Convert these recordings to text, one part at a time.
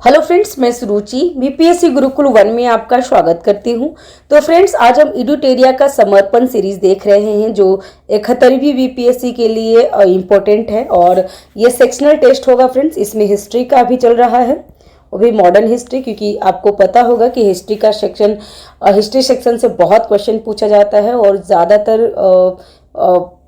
Hello friends, मैं सुरुचि BPSC Gurukul 1 में आपका स्वागत करती हूं। तो फ्रेंड्स, आज हम एडुटेरिया का समर्पण सीरीज देख रहे हैं जो 71वीं बीपीएससी के लिए इम्पोर्टेंट है और ये सेक्शनल टेस्ट होगा। फ्रेंड्स, इसमें हिस्ट्री का भी चल रहा है, वो भी मॉडर्न हिस्ट्री, क्योंकि आपको पता होगा कि हिस्ट्री सेक्शन से बहुत क्वेश्चन पूछा जाता है और ज़्यादातर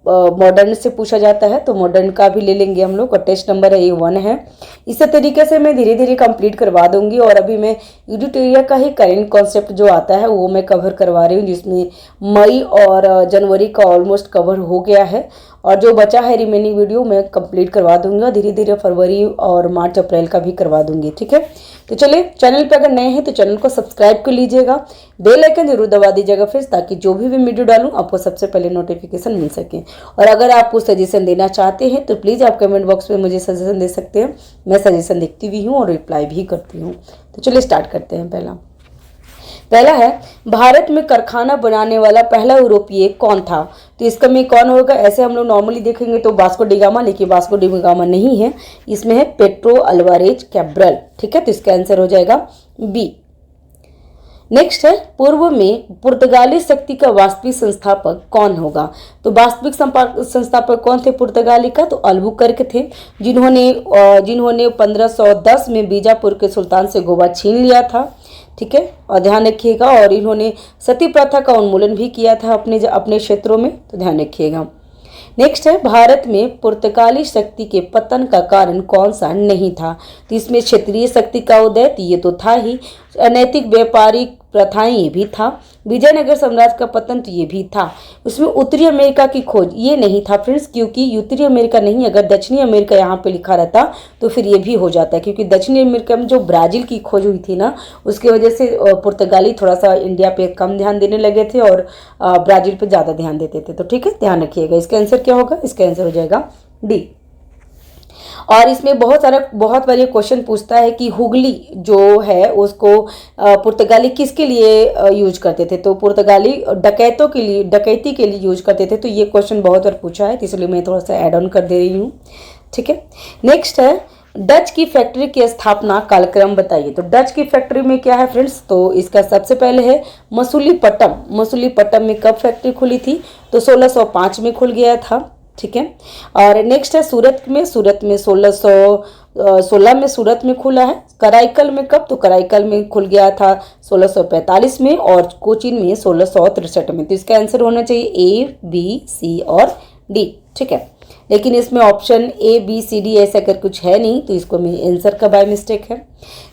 मॉडर्न से पूछा जाता है। तो मॉडर्न का भी ले लेंगे हम लोग और टेस्ट नंबर A1 है। इसी तरीके से मैं धीरे धीरे कंप्लीट करवा दूंगी और अभी मैं एडुटेरिया का ही करेंट कॉन्सेप्ट जो आता है वो मैं कवर करवा रही हूँ, जिसमें मई और जनवरी का ऑलमोस्ट कवर हो गया है और जो बचा है रिमेनिंग वीडियो मैं कंप्लीट करवा दूंगी और धीरे धीरे फरवरी और मार्च अप्रैल का भी करवा दूंगी। ठीक है, तो चलिए, चैनल पर अगर नए हैं तो चैनल को सब्सक्राइब कर लीजिएगा, बेल आइकन जरूर दबा दीजिएगा फ्रेंड्स, ताकि जो भी वीडियो डालूं आपको सबसे पहले नोटिफिकेशन मिल सके। और अगर आप कुछ सजेशन देना चाहते हैं तो प्लीज़ आप कमेंट बॉक्स में मुझे सजेशन दे सकते हैं। मैं सजेशन देखती भी हूँ और रिप्लाई भी करती हूँ। तो चलिए स्टार्ट करते हैं। पहला है, भारत में कारखाना बनाने वाला पहला यूरोपीय कौन था? तो इसका में कौन होगा? ऐसे हम लोग नॉर्मली देखेंगे तो वास्को डी गामा, लेकिन वास्को डी गामा नहीं है, इसमें है पेड्रो अल्वारेज कैब्रल। ठीक है, तो इसका आंसर हो जाएगा बी। नेक्स्ट है, पूर्व में पुर्तगाली शक्ति का वास्तविक संस्थापक कौन होगा? तो वास्तविक संस्थापक कौन थे पुर्तगाली का? तो अल्बुकर्क थे, जिन्होंने 1510 में बीजापुर के सुल्तान से गोवा छीन लिया था। ठीक है, और ध्यान रखिएगा, और इन्होंने सती प्रथा का उन्मूलन भी किया था अपने क्षेत्रों में, तो ध्यान रखिएगा। नेक्स्ट है, भारत में पुर्तगाली शक्ति के पतन का कारण कौन सा नहीं था? तो इसमें क्षेत्रीय शक्ति का उदय, तो ये तो था ही, अनैतिक व्यापारिक प्रथाएं ये भी था, विजयनगर साम्राज्य का पतन तो ये भी था, उसमें उत्तरी अमेरिका की खोज ये नहीं था फ्रेंड्स, क्योंकि उत्तरी अमेरिका नहीं, अगर दक्षिणी अमेरिका यहाँ पे लिखा रहता तो फिर ये भी हो जाता है, क्योंकि दक्षिणी अमेरिका में जो ब्राज़ील की खोज हुई थी ना, उसकी वजह से पुर्तगाली थोड़ा सा इंडिया पे कम ध्यान देने लगे थे और ब्राज़ील पे ज़्यादा ध्यान देते थे। तो ठीक है, ध्यान रखिएगा। इसका आंसर क्या होगा? इसका आंसर हो जाएगा डी। और इसमें बहुत बार ये क्वेश्चन पूछता है कि हुगली जो है उसको पुर्तगाली किसके लिए यूज करते थे? तो पुर्तगाली डकैती के लिए यूज करते थे। तो ये क्वेश्चन बहुत बार पूछा है, तो इसलिए मैं थोड़ा सा ऐड ऑन कर दे रही हूँ। ठीक है, नेक्स्ट है, डच की फैक्ट्री की स्थापना कालक्रम बताइए। तो डच की फैक्ट्री में क्या है फ्रेंड्स? तो इसका सबसे पहले है मसूलीपट्टम में कब फैक्ट्री खुली थी? तो 1605 में खुल गया था। ठीक है, और नेक्स्ट है, सूरत में 1616 में सूरत में खुला है। कराईकल में कब? तो कराईकल में खुल गया था 1645 में, और कोचीन में 1663 में। तो इसका आंसर होना चाहिए A, B, C और D। ठीक है, लेकिन इसमें option A, B, C, D ऐसा कर कुछ है नहीं, तो इसको मैं आंसर का बाय मिस्टेक है।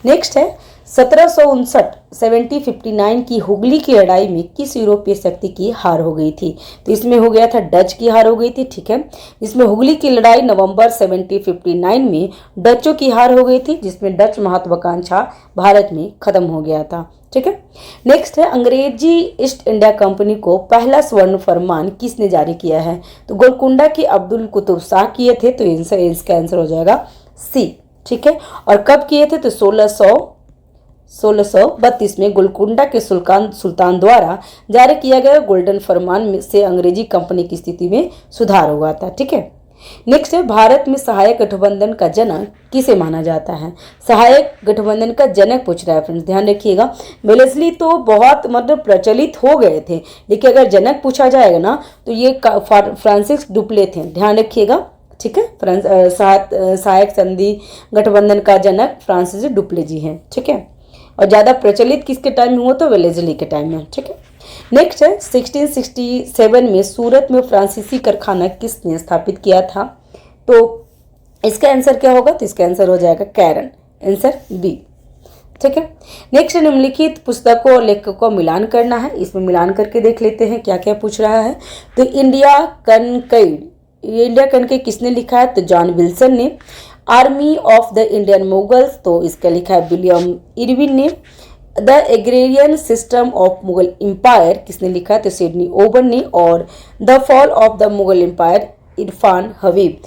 नेक्स्ट है, 1759 की हुगली की लड़ाई में किस यूरोपीय शक्ति की हार हो गई थी? तो इसमें हो गया था डच की हार हो गई थी। ठीक है, इसमें हुगली की लड़ाई नवंबर 1759 में डचों की हार हो गई थी, जिसमें डच महत्वाकांक्षा भारत में खत्म हो गया था। ठीक है, नेक्स्ट है, अंग्रेजी ईस्ट इंडिया कंपनी को पहला स्वर्ण फरमान किसने जारी किया है? तो गोलकुंडा की अब्दुल कुतुब शाह किए थे, तो इसका आंसर हो जाएगा सी। ठीक है, और कब किए थे? तो 1632 में गोलकुंडा के सुल्तान द्वारा जारी किया गया गोल्डन फरमान से अंग्रेजी कंपनी की स्थिति में सुधार हुआ था। ठीक है, नेक्स्ट है, भारत में सहायक गठबंधन का जनक किसे माना जाता है? सहायक गठबंधन का जनक पूछ रहा है फ्रेंड्स, ध्यान रखिएगा। वेलेस्ली तो बहुत प्रचलित हो गए थे, लेकिन अगर जनक पूछा जाएगा ना तो ये फ्रांसिस डुप्ले थे, ध्यान रखिएगा। ठीक है, सहायक संधि गठबंधन का जनक फ्रांसिस डुप्ले जी हैं। ठीक है, और ज़्यादा प्रचलित किसके टाइम में हुआ? तो वेलेस्ली के टाइम में। ठीक है, नेक्स्ट है, 1667 में सूरत में फ्रांसीसी कारखाना किसने स्थापित किया था? तो इसका आंसर क्या होगा? तो इसका आंसर हो जाएगा कैरन, आंसर बी। ठीक है, नेक्स्ट, निम्नलिखित पुस्तकों और लेखकों को मिलान करना है। इसमें मिलान करके देख लेते हैं क्या क्या पूछ रहा है। तो इंडिया कनकई किसने लिखा है? तो जॉन विल्सन ने। Army of the Indian Mughals, तो इसका लिखा है विलियम इरविन ने। The agrarian system of Mughal empire किसने लिखा है? तो सिडनी ओबन ने। और the fall of the Mughal empire Irfan Habib.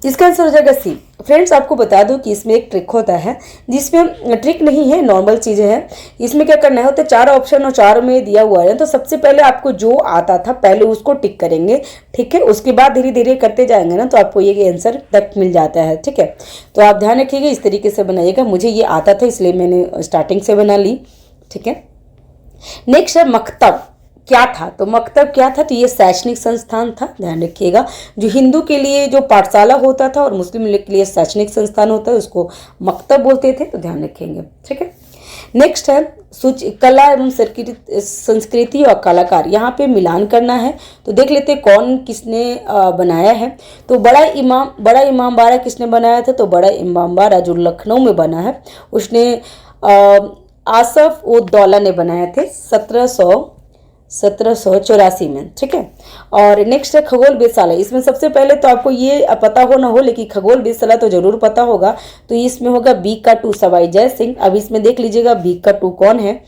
इसका आंसर हो जाएगा सी, फ्रेंड्स आपको बता दूं कि इसमें एक ट्रिक होता है, जिसमें ट्रिक नहीं है, नॉर्मल चीज़ें हैं। इसमें क्या करना है, तो 4 ऑप्शन और 4 में दिया हुआ है, तो सबसे पहले आपको जो आता था पहले उसको टिक करेंगे, ठीक है। उसके बाद धीरे धीरे करते जाएंगे ना, तो आपको ये आंसर तक मिल जाता है, ठीक है। तो आप ध्यान रखिएगा, इस तरीके से बनाइएगा। मुझे ये आता था इसलिए मैंने स्टार्टिंग से बना ली, ठीक है। नेक्स्ट है मकतब क्या था, तो मकतब क्या था, तो ये शैक्षणिक संस्थान था, ध्यान रखिएगा। जो हिंदू के लिए जो पाठशाला होता था और मुस्लिम के लिए शैक्षणिक संस्थान होता है उसको मकतब बोलते थे, तो ध्यान रखेंगे, ठीक है। नेक्स्ट है सूची कला एवं संस्कृति और कलाकार, यहाँ पे मिलान करना है। तो देख लेते हैं कौन किसने बनाया है। तो बड़ा इमामबाड़ा किसने बनाया था, तो बड़ा इमामबाड़ा जो लखनऊ में बना है उसने आसफ उद दौला ने बनाए थे 1784 में, ठीक है। और नेक्स्ट है खगोल वेधशाला। इसमें सबसे पहले तो आपको ये पता हो ना हो, लेकिन खगोल वेधशाला तो जरूर पता होगा। तो इसमें होगा बी का 2 सवाई जय सिंह। अब इसमें देख लीजिएगा बी का 2 कौन है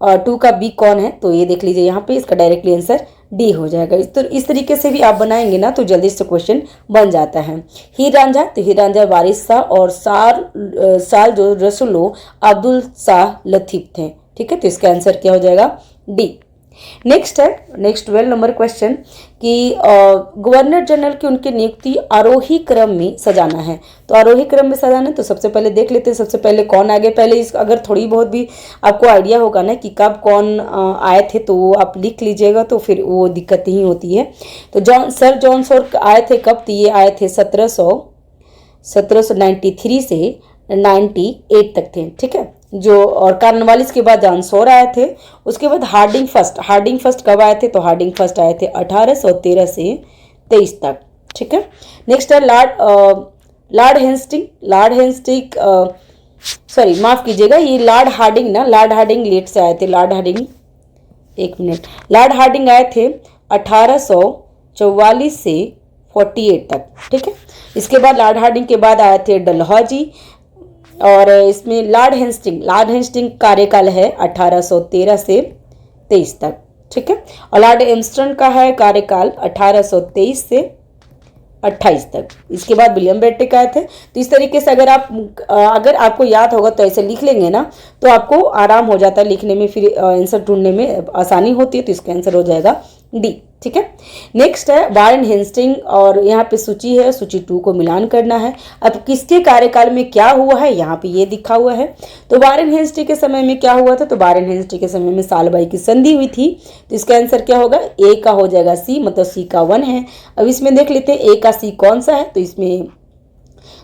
और 2 का बी कौन है, तो ये देख लीजिए यहाँ पे, इसका डायरेक्टली आंसर डी हो जाएगा। इस तरीके से भी आप बनाएंगे ना तो जल्दी से क्वेश्चन बन जाता है। हीर रांझा, तो हीर रांझा वारिस शाह और साल जो रसुलो अब्दुल शाह लतीफ थे, ठीक है। तो इसका आंसर क्या हो जाएगा, डी। नेक्स्ट है 12 नंबर क्वेश्चन कि गवर्नर जनरल की उनकी नियुक्ति आरोही क्रम में सजाना है। तो आरोही क्रम में सजाना है, तो सबसे पहले देख लेते हैं सबसे पहले कौन आगे। पहले इस अगर थोड़ी बहुत भी आपको आइडिया होगा ना कि कब कौन आए थे तो आप लिख लीजिएगा, तो फिर वो दिक्कत नहीं होती है। तो सर जॉन सॉर आए थे कब, तो ये आए थे 1793 से 98 तक थे, ठीक है। जो और कार्नवालिस के बाद जानसौर आए थे। उसके बाद हार्डिंग फर्स्ट कब आए थे, तो हार्डिंग फर्स्ट आए थे 1813 से 23 तक, ठीक है। नेक्स्ट है लॉर्ड हेस्टिंग सॉरी माफ कीजिएगा, ये लॉर्ड हार्डिंग लेट से आए थे। लॉर्ड हार्डिंग आए थे 1844 से 48 तक, ठीक है। इसके बाद लॉर्ड हार्डिंग के बाद आए थे डलहौजी, और इसमें लॉर्ड हेस्टिंग कार्यकाल है 1813 से 23 तक, ठीक है। और लॉर्ड एम्स्टन का है कार्यकाल 1823 से 28 तक। इसके बाद विलियम बेंटिक आए थे। तो इस तरीके से अगर आपको याद होगा तो ऐसे लिख लेंगे ना, तो आपको आराम हो जाता है लिखने में, फिर आंसर ढूंढने में आसानी होती है। तो इसका आंसर हो जाएगा डी, ठीक है। नेक्स्ट है वारेन हेस्टिंग, और यहाँ पे सूची है, सूची 2 को मिलान करना है। अब किसके कार्यकाल में क्या हुआ है, यहाँ पे ये दिखा हुआ है। तो वारेन हेस्टिंग के समय में क्या हुआ था, तो वारेन हेस्टिंग के समय में सालबाई की संधि हुई थी। तो इसका आंसर क्या होगा, ए का हो जाएगा सी, मतलब सी का 1 है। अब इसमें देख लेते हैं ए का सी कौन सा है, तो इसमें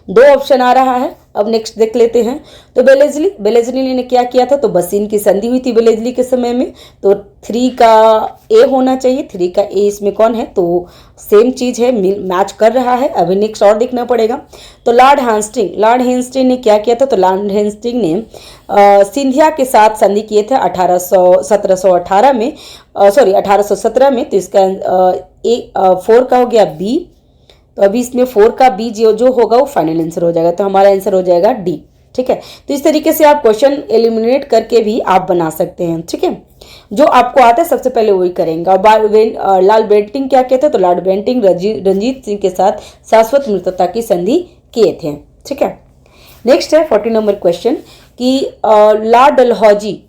2 ऑप्शन आ रहा है। अब नेक्स्ट देख लेते हैं। तो बेलेजली ने क्या किया था, तो बसीन की संधि हुई थी बेलेजली के समय में। तो 3 का ए होना चाहिए, 3 का ए इसमें कौन है, तो सेम चीज है, मैच कर रहा है। अभी नेक्स्ट और देखना पड़ेगा। तो लॉर्ड हेस्टिंग ने क्या किया था, तो लॉर्ड हेस्टिंग ने सिंधिया के साथ संधि किए थे 1718 में, 1817 में। तो इसका 4 का हो गया बी। तो अभी इसमें 4 का बी जो होगा वो फाइनल आंसर हो जाएगा। तो हमारा आंसर हो जाएगा डी, ठीक है। तो इस तरीके से आप क्वेश्चन एलिमिनेट करके भी आप बना सकते हैं, ठीक है। जो आपको आता है सबसे पहले वही करेंगे। और लॉर्ड बेंटिंग क्या कहते हैं, तो लॉर्ड बेंटिंग रंजीत सिंह के साथ शाश्वत मित्रता की संधि किए थे, ठीक है। नेक्स्ट है 40 नंबर क्वेश्चन कि लॉर्ड डलहौजी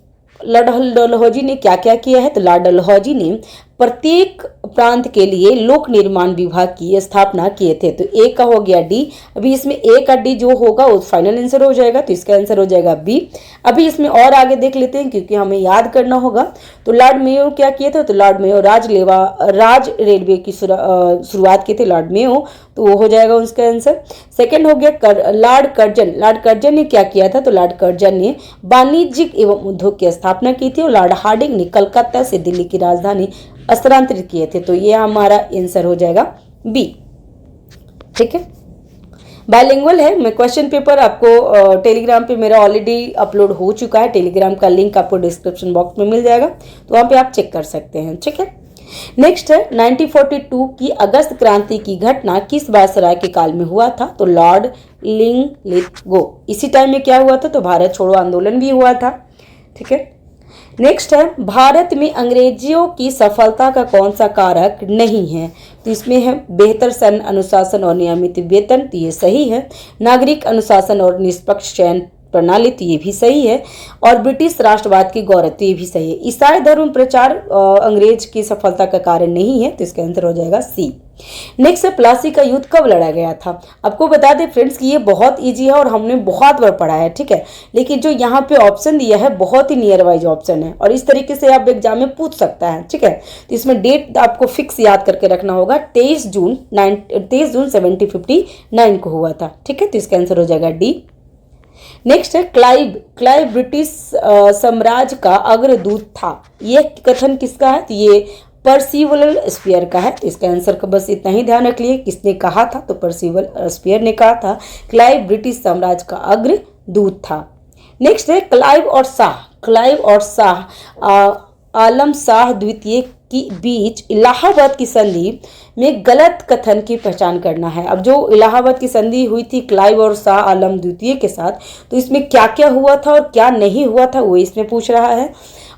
ने क्या क्या किया है, तो लॉर्ड डलहौजी ने प्रत्येक प्रांत के लिए लोक निर्माण विभाग की स्थापना किए थे। तो ए का हो गया डी। अभी इसमें ए का डी जो होगा वो फाइनल आंसर हो जाएगा। तो इसका आंसर हो जाएगा बी। अभी इसमें और आगे देख लेते हैं क्योंकि हमें याद करना होगा। तो लॉर्ड मेयो क्या किए थे, तो लॉर्ड मेयो राज रेलवे की शुरुआत की थी लॉर्ड मेयो, तो वो हो जाएगा उसका आंसर। सेकेंड हो गया लॉर्ड कर्जन ने क्या किया था, तो लॉर्ड कर्जन ने वाणिज्यिक एवं उद्योग की स्थापना की थी। और लॉर्ड हार्डिंग ने कलकत्ता से दिल्ली की राजधानी स्थानांतरित किए थे। तो ये हमारा आंसर हो जाएगा बी, ठीक है। बाइलिंगुअल है। मैं क्वेश्चन पेपर आपको टेलीग्राम पे मेरा ऑलरेडी अपलोड हो चुका है। टेलीग्राम का लिंक आपको डिस्क्रिप्शन बॉक्स में मिल जाएगा, तो वहाँ पे आप चेक कर सकते हैं, ठीक है। नेक्स्ट है 1942 की अगस्त क्रांति की घटना किस वायसराय के काल में हुआ था, तो लॉर्ड लिंगलिथगो। इसी टाइम में क्या हुआ था, तो भारत छोड़ो आंदोलन भी हुआ था, ठीक है। नेक्स्ट है, भारत में अंग्रेजियों की सफलता का कौन सा कारक नहीं है? तो इसमें है बेहतर सैन्य अनुशासन और नियमित वेतन, तो ये सही है। नागरिक अनुशासन और निष्पक्ष चयन प्रणाली, तो ये भी सही है। और ब्रिटिश राष्ट्रवाद की गौरव, तो ये भी सही है। ईसाई धर्म प्रचार अंग्रेज की सफलता का कारण नहीं है, तो इसका आंसर हो जाएगा सी। नेक्स्ट है, प्लासी का युद्ध कब लड़ा गया था? आपको बता दें फ्रेंड्स कि ये बहुत इजी है और हमने बहुत बार पढ़ा है, ठीक है। लेकिन जो यहाँ पे ऑप्शन दिया है बहुत ही नियर वाइज ऑप्शन है और इस तरीके से आप एग्जाम में पूछ सकता है, ठीक है। तो इसमें डेट आपको फिक्स याद करके रखना होगा, 23 जून 1759 को हुआ था, ठीक है। तो इसका आंसर हो जाएगा डी। नेक्स्ट है, क्लाइव ब्रिटिश साम्राज्य का अग्रदूत था। ये कथन किसका है? तो ये पर्सिवल स्पेयर का है। तो इसका आंसर का बस इतना ही ध्यान रख लिए, किसने कहा था? तो पर्सिवल स्पेयर ने कहा था क्लाइव ब्रिटिश साम्राज्य का अग्रदूत था। नेक्स्ट है, क्लाइव और शाह आलम शाह द्वितीय के बीच इलाहाबाद की संधि में गलत कथन की पहचान करना है। अब जो इलाहाबाद की संधि हुई थी क्लाइव और शाह आलम द्वितीय के साथ, तो इसमें क्या क्या हुआ था और क्या नहीं हुआ था वो इसमें पूछ रहा है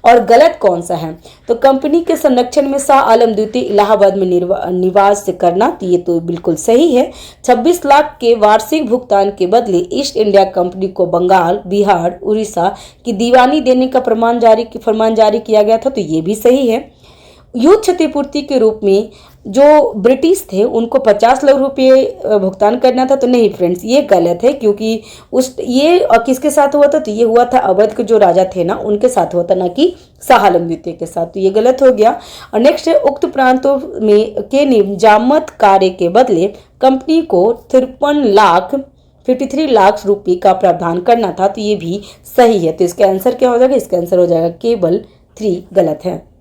और गलत कौन सा है? तो कंपनी के संरक्षण में शाह आलम द्वितीय इलाहाबाद में निवास करना, तो ये तो बिल्कुल सही है। 26 लाख के वार्षिक भुगतान के बदले ईस्ट इंडिया कंपनी को बंगाल, बिहार, उड़ीसा की दीवानी देने का फरमान जारी किया गया था, तो ये भी सही है। युद्ध क्षतिपूर्ति के रूप में जो ब्रिटिश थे उनको 50 लाख रुपये भुगतान करना था, तो नहीं फ्रेंड्स ये गलत है, क्योंकि ये किसके साथ हुआ था? तो ये हुआ था अवध के जो राजा थे ना उनके साथ हुआ था, ना कि शाह आलम द्वितीय के साथ, तो ये गलत हो गया। और नेक्स्ट है, उक्त प्रांतों में के निजामत कार्य के बदले कंपनी को 53 लाख रुपये का प्रावधान करना था, तो ये भी सही है। तो इसका आंसर क्या हो जाएगा? इसका आंसर हो जाएगा केवल 3 गलत है।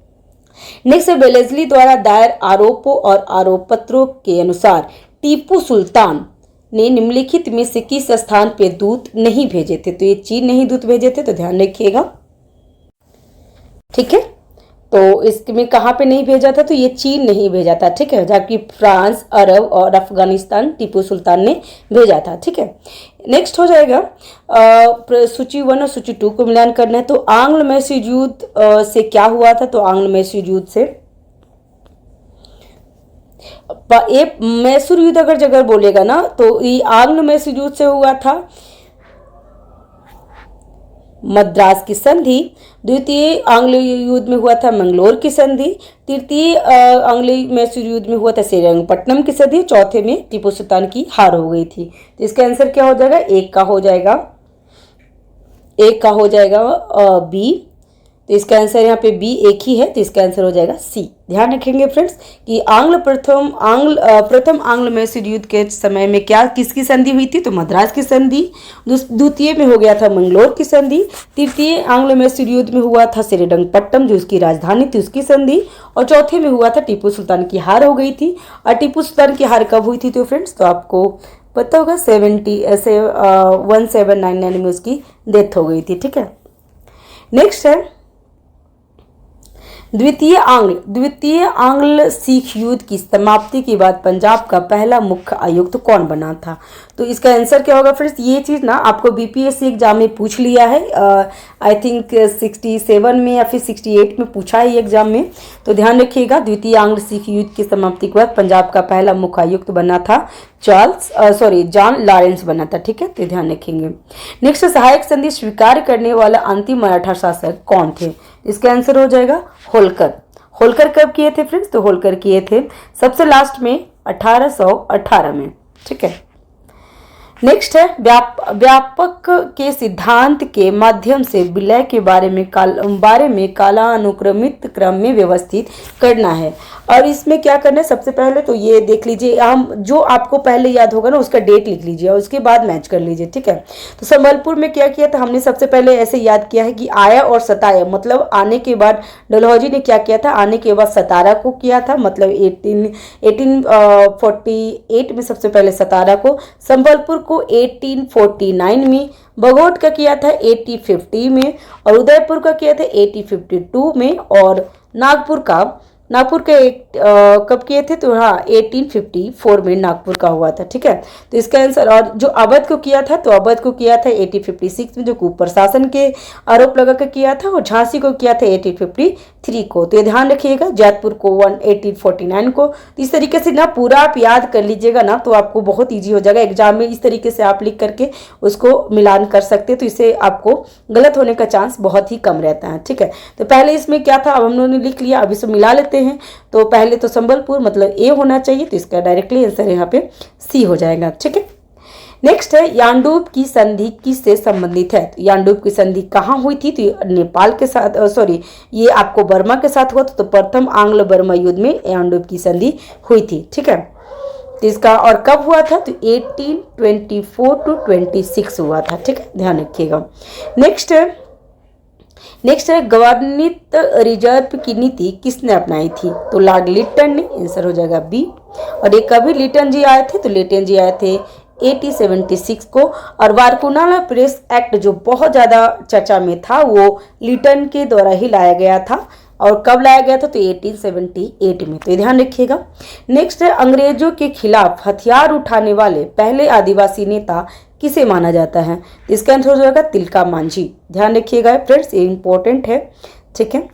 नेक्स्ट है, बेलेजली द्वारा दायर आरोपों और आरोप पत्रों के अनुसार टीपू सुल्तान ने निम्नलिखित में से किस स्थान पे दूत नहीं भेजे थे? तो ये चीन नहीं दूत भेजे थे, तो ध्यान रखिएगा, ठीक है। तो इसमें कहाँ पे नहीं भेजा था? तो ये चीन नहीं भेजा था, ठीक है, जबकि फ्रांस, अरब और अफगानिस्तान टीपू सुल्तान ने भेजा था, ठीक है। नेक्स्ट हो जाएगा सूची 1 और सूची 2 को मिलान करना है। तो आंग्ल मैसूर युद्ध से क्या हुआ था? तो आंग्ल मैसूर युद्ध से मैसूर युद्ध अगर जगह बोलेगा ना तो ये आंग्ल मैसूर युद्ध से हुआ था मद्रास की संधि, द्वितीय आंग्ल युद्ध में हुआ था मंगलोर की संधि, तृतीय आंग्ल मैसूर युद्ध में हुआ था श्रीरंगपट्टनम की संधि, चौथे में टीपू सुल्तान की हार हो गई थी। तो इसका आंसर क्या हो जाएगा? एक का हो जाएगा बी। तो इसका आंसर यहाँ पे बी एक ही है, तो इसका आंसर हो जाएगा सी। ध्यान रखेंगे फ्रेंड्स कि प्रथम आंग्ल मैसूर युद्ध के समय में क्या किसकी संधि हुई थी? तो मद्रास की संधि। द्वितीय में हो गया था मंगलोर की संधि। तृतीय आंग्ल मैसूर युद्ध में हुआ था श्रीरंगपट्टम जो उसकी राजधानी थी उसकी संधि। और चौथे में हुआ था टीपू सुल्तान की हार हो गई थी। और टीपू सुल्तान की हार कब हुई थी? तो फ्रेंड्स तो आपको पता होगा 1799 में उसकी डेथ हो गई थी, ठीक है। नेक्स्ट है द्वितीय आंग्ल सिख युद्ध की समाप्ति के बाद पंजाब का पहला मुख्य आयुक्त कौन बना था? तो इसका आंसर क्या होगा फ्रेंड्स? ये चीज़ ना आपको बीपीएससी एग्जाम में पूछ लिया है, आई थिंक 67 में या फिर 68 में पूछा है ये एग्जाम में, तो ध्यान रखिएगा। द्वितीय आंग्ल सिख युद्ध की समाप्ति के बाद पंजाब का पहला मुख्य आयुक्त बना था जॉन लॉरेंस बना था, ठीक है, तो ध्यान रखेंगे। नेक्स्ट, सहायक संधि स्वीकार करने वाला अंतिम मराठा शासक कौन थे? इसका आंसर हो जाएगा होलकर कब किए थे फ्रेंड्स? तो होलकर किए थे सबसे लास्ट में 1818 में, ठीक है। नेक्स्ट है व्यापक के सिद्धांत के माध्यम से विलय के बारे में कालानुक्रमित क्रम में व्यवस्थित करना है। और इसमें क्या करना है? सबसे पहले तो ये देख लीजिए, हम जो आपको पहले याद होगा ना उसका डेट लिख लीजिए और उसके बाद मैच कर लीजिए, ठीक है। तो संबलपुर में क्या किया था हमने? सबसे पहले ऐसे याद किया है कि आया और सताया, मतलब आने के बाद डलहौजी ने क्या किया था? आने के बाद सतारा को किया था, मतलब 1848 में सबसे पहले सतारा को, संबलपुर को 1849 में, बगोट का किया था 1850 में, और उदयपुर का किया था 1852 में, और नागपुर का नागपुर के कब किए थे, तो हाँ 1854 में नागपुर का हुआ था। ठीक है, तो इसका आंसर। और जो अवध को किया था, तो अवध को किया था 1856 में, जो कुप प्रशासन के आरोप लगा कर किया था। और झांसी को किया था 1853 को। तो ये ध्यान रखिएगा। जैतपुर को 1849 को। तो इस तरीके से ना पूरा आप याद कर लीजिएगा ना, तो आपको बहुत ईजी हो जाएगा एग्जाम में। इस तरीके से आप लिख करके उसको मिलान कर सकते हैं, तो इससे आपको गलत होने का चांस बहुत ही कम रहता है। ठीक है, तो पहले इसमें क्या था, अब हम लोगों ने लिख लिया, अब इसे मिला लेते हैं। तो पहले तो संबलपुर मतलब ए होना चाहिए, तो इसका डायरेक्टली आंसर यहाँ पे सी हो जाएगा। ठीक है, नेक्स्ट है यानडूब की संधि किससे संबंधित है। तो यानडूब की संधि कहाँ हुई थी, तो नेपाल के साथ, सॉरी ये आपको बर्मा के साथ हुआ था। तो प्रथम आंग्ल बर्मा युद्ध में यानडूब की संधि हुई थी। ठीक है, तो इसका और कब हुआ था, तो 1824 to 26 हुआ था। ठीक है, ध्यान रखिएगा। नेक्स्ट है गवर्नित रिजर्व की नीति किसने अपनाई थी, तो लॉर्ड लिटन ने। आंसर हो जाएगा बी। और ये कभी लिटन जी आए थे, तो लिटन जी आए थे 1876 को। और वारकुनाला प्रेस एक्ट जो बहुत ज़्यादा चर्चा में था, वो लिटन के द्वारा ही लाया गया था। और कब लाया गया था, तो 1878 में। तो ये ध्यान रखिएगा। नेक्स्ट है अंग्रेजों के खिलाफ हथियार उठाने वाले पहले आदिवासी नेता किसे माना जाता है, तो इसका आंसर हो जाएगा तिलका मांझी। ध्यान रखिएगा फ्रेंड्स, ये इंपॉर्टेंट है। ठीक है,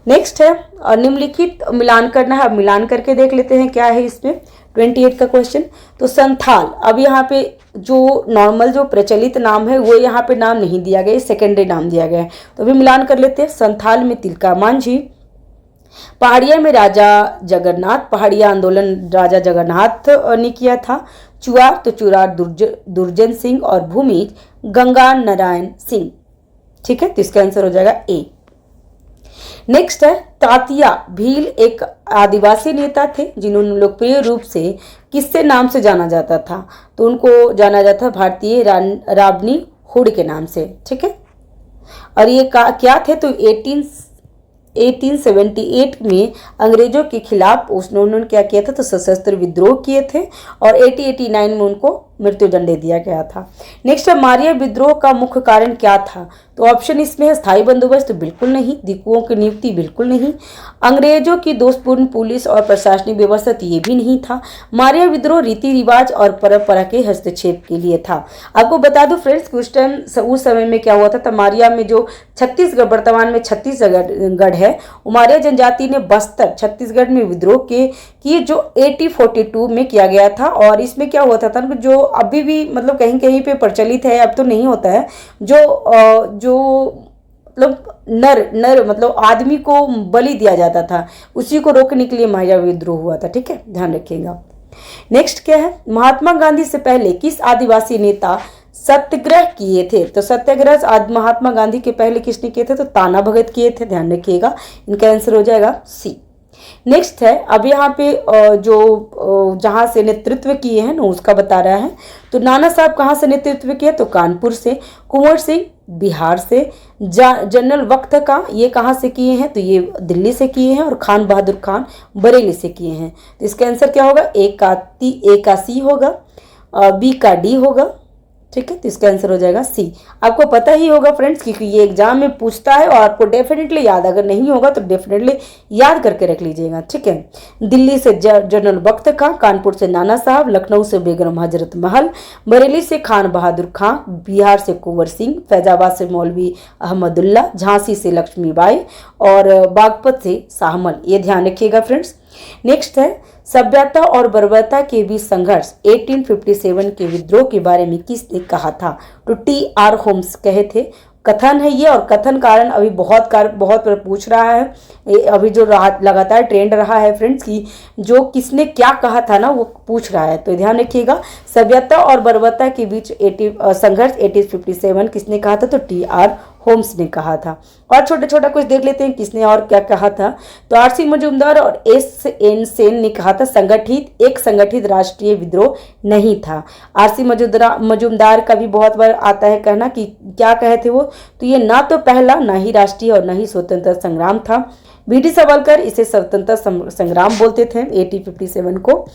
नेक्स्ट है और निम्नलिखित मिलान करना है। अब मिलान करके देख लेते हैं क्या है इसमें। 28 का क्वेश्चन। तो संथाल, अब यहाँ पे जो नॉर्मल जो प्रचलित नाम है वो यहाँ पे नाम नहीं दिया गया, सेकेंडरी नाम दिया गया है। तो अभी मिलान कर लेते हैं। संथाल में तिलका मांझी, पहाड़िया में राजा जगन्नाथ, पहाड़िया आंदोलन राजा जगन्नाथ ने किया था। चुआर, तो चुरार दुर्जन सिंह, और भूमि गंगा नारायण सिंह। ठीक है, तो इसका आंसर हो जाएगा ए। नेक्स्ट है तात्या भील एक आदिवासी नेता थे जिन्होंने लोकप्रिय रूप से किससे नाम से जाना जाता था, तो उनको जाना जाता था भारतीय राबनी हुड के नाम से। ठीक है, और ये क्या थे, तो 1878 में अंग्रेजों के खिलाफ उन्होंने क्या किया था, तो सशस्त्र विद्रोह किए थे। और 1889 में उनको मृत्युदंड दे दिया गया था। नेक्स्ट है मारिया विद्रोह का मुख्य कारण क्या था, तो ऑप्शन इसमें है स्थायी बंदोबस्त, बिल्कुल नहीं। दीपुओं की नियुक्ति, बिल्कुल नहीं। अंग्रेजों की दोषपूर्ण पुलिस और प्रशासनिक व्यवस्था, ये भी नहीं था। मारिया विद्रोह रीति रिवाज और परंपरा के हस्तक्षेप के लिए था। आपको बता दूं फ्रेंड्स कि उस समय में क्या हुआ था, मारिया में जो छत्तीसगढ़, वर्तमान में छत्तीसगढ़ है, मारिया जनजाति ने बस्तर छत्तीसगढ़ में विद्रोह किए जो 1842 में किया गया था। और इसमें क्या हुआ था जो अभी भी मतलब कहीं कहीं पे प्रचलित है, अब तो नहीं होता है, जो मतलब नर मतलब आदमी को बलि दिया जाता था, उसी को रोकने के लिए मारिया विद्रोह हुआ था। ठीक है, ध्यान रखिएगा। नेक्स्ट क्या है, महात्मा गांधी से पहले किस आदिवासी नेता सत्याग्रह किए थे, तो सत्याग्रह महात्मा गांधी के पहले किसने किए थे, तो ताना भगत किए थे। ध्यान रखिएगा, इनका आंसर हो जाएगा सी। नेक्स्ट है अब यहाँ पे जो जहाँ से नेतृत्व किए हैं ना उसका बता रहा है। तो नाना साहब कहाँ से नेतृत्व किए, तो कानपुर से। कुंवर सिंह बिहार से। जनरल वक्त का ये कहाँ से किए हैं, तो ये दिल्ली से किए हैं। और खान बहादुर खान बरेली से किए हैं। तो इसका आंसर क्या होगा, ए का सी होगा, बी का डी होगा। ठीक है, तो इसका आंसर हो जाएगा सी। आपको पता ही होगा फ्रेंड्स क्योंकि ये एग्जाम में पूछता है और आपको डेफिनेटली याद, अगर नहीं होगा तो डेफिनेटली याद करके रख लीजिएगा। ठीक है, दिल्ली से जनरल बख्त खां, कानपुर से नाना साहब, लखनऊ से बेगम हजरत महल, बरेली से खान बहादुर खां, बिहार से कुंवर सिंह, फैजाबाद से मौलवी अहमदुल्ला, झांसी से लक्ष्मीबाई और बागपत से शाहमल। ये ध्यान रखिएगा फ्रेंड्स। नेक्स्ट है सभ्यता और बर्बरता के बीच संघर्ष 1857 के विद्रोह के बारे में किसने कहा था, तो टी.आर. होम्स कहे थे। कथन है ये, और कथन कारण अभी बहुत पूछ रहा है, अभी जो लगातार ट्रेंड रहा है फ्रेंड्स की जो किसने क्या कहा था ना वो पूछ रहा है। तो ध्यान रखिएगा, सभ्यता और बर्बरता के बीच संघर्ष 1857 किसने कहा था, तो टी.आर. होम्स ने कहा था। और छोटा कुछ देख लेते हैं किसने और क्या कहा था। तो आर.सी. मजूमदार और एस.एन. सेन ने कहा था एक संगठित राष्ट्रीय विद्रोह नहीं था। आर.सी. मजूमदार का भी बहुत बार आता है कहना कि क्या कहे थे वो, तो ये ना तो पहला ना ही राष्ट्रीय और ना ही स्वतंत्रता संग्राम था। बी.डी. सावरकर इसे स्वतंत्रता संग्राम बोलते थे 1857 को।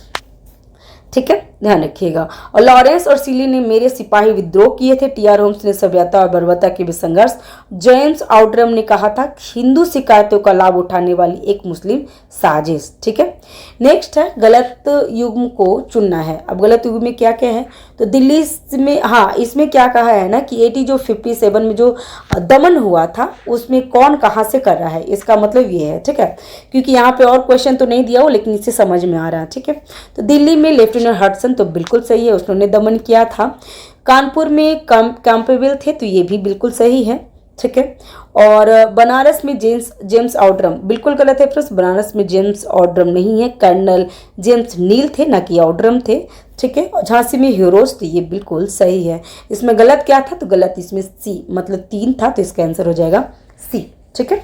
ठीक है, ध्यान रखिएगा। और लॉरेंस और सीली ने मेरे सिपाही विद्रोह किए थे। टी आर होम्स ने सभ्यता और बर्बरता के बीच संघर्ष। जेम्स आउटरम ने कहा था हिंदू शिकायतों का लाभ उठाने वाली एक मुस्लिम साजिश। ठीक है, नेक्स्ट है गलत युग्म को चुनना है। अब गलत युग्म में क्या क्या है, तो दिल्ली में, हाँ इसमें क्या कहा है ना कि 80 जो 57 में जो दमन हुआ था उसमें कौन कहाँ से कर रहा है, इसका मतलब ये है। ठीक है, क्योंकि यहाँ पे और क्वेश्चन तो नहीं दिया हो लेकिन इससे समझ में आ रहा है। ठीक है, तो दिल्ली में लेफ्टिनेंट हडसन तो बिल्कुल सही है, उसने दमन किया था। कानपुर में कैंपबेल थे तो ये भी बिल्कुल सही है। ठीक है, और बनारस में जेम्स आउटरम बिल्कुल गलत है फ्रेंड्स, बनारस में जेम्स आउटरम नहीं है, कर्नल जेम्स नील थे ना कि आउटरम थे। ठीक है, और झांसी में हीरोज तो ये बिल्कुल सही है। इसमें गलत क्या था, तो गलत इसमें सी मतलब 3 था, तो इसका आंसर हो जाएगा सी। ठीक है,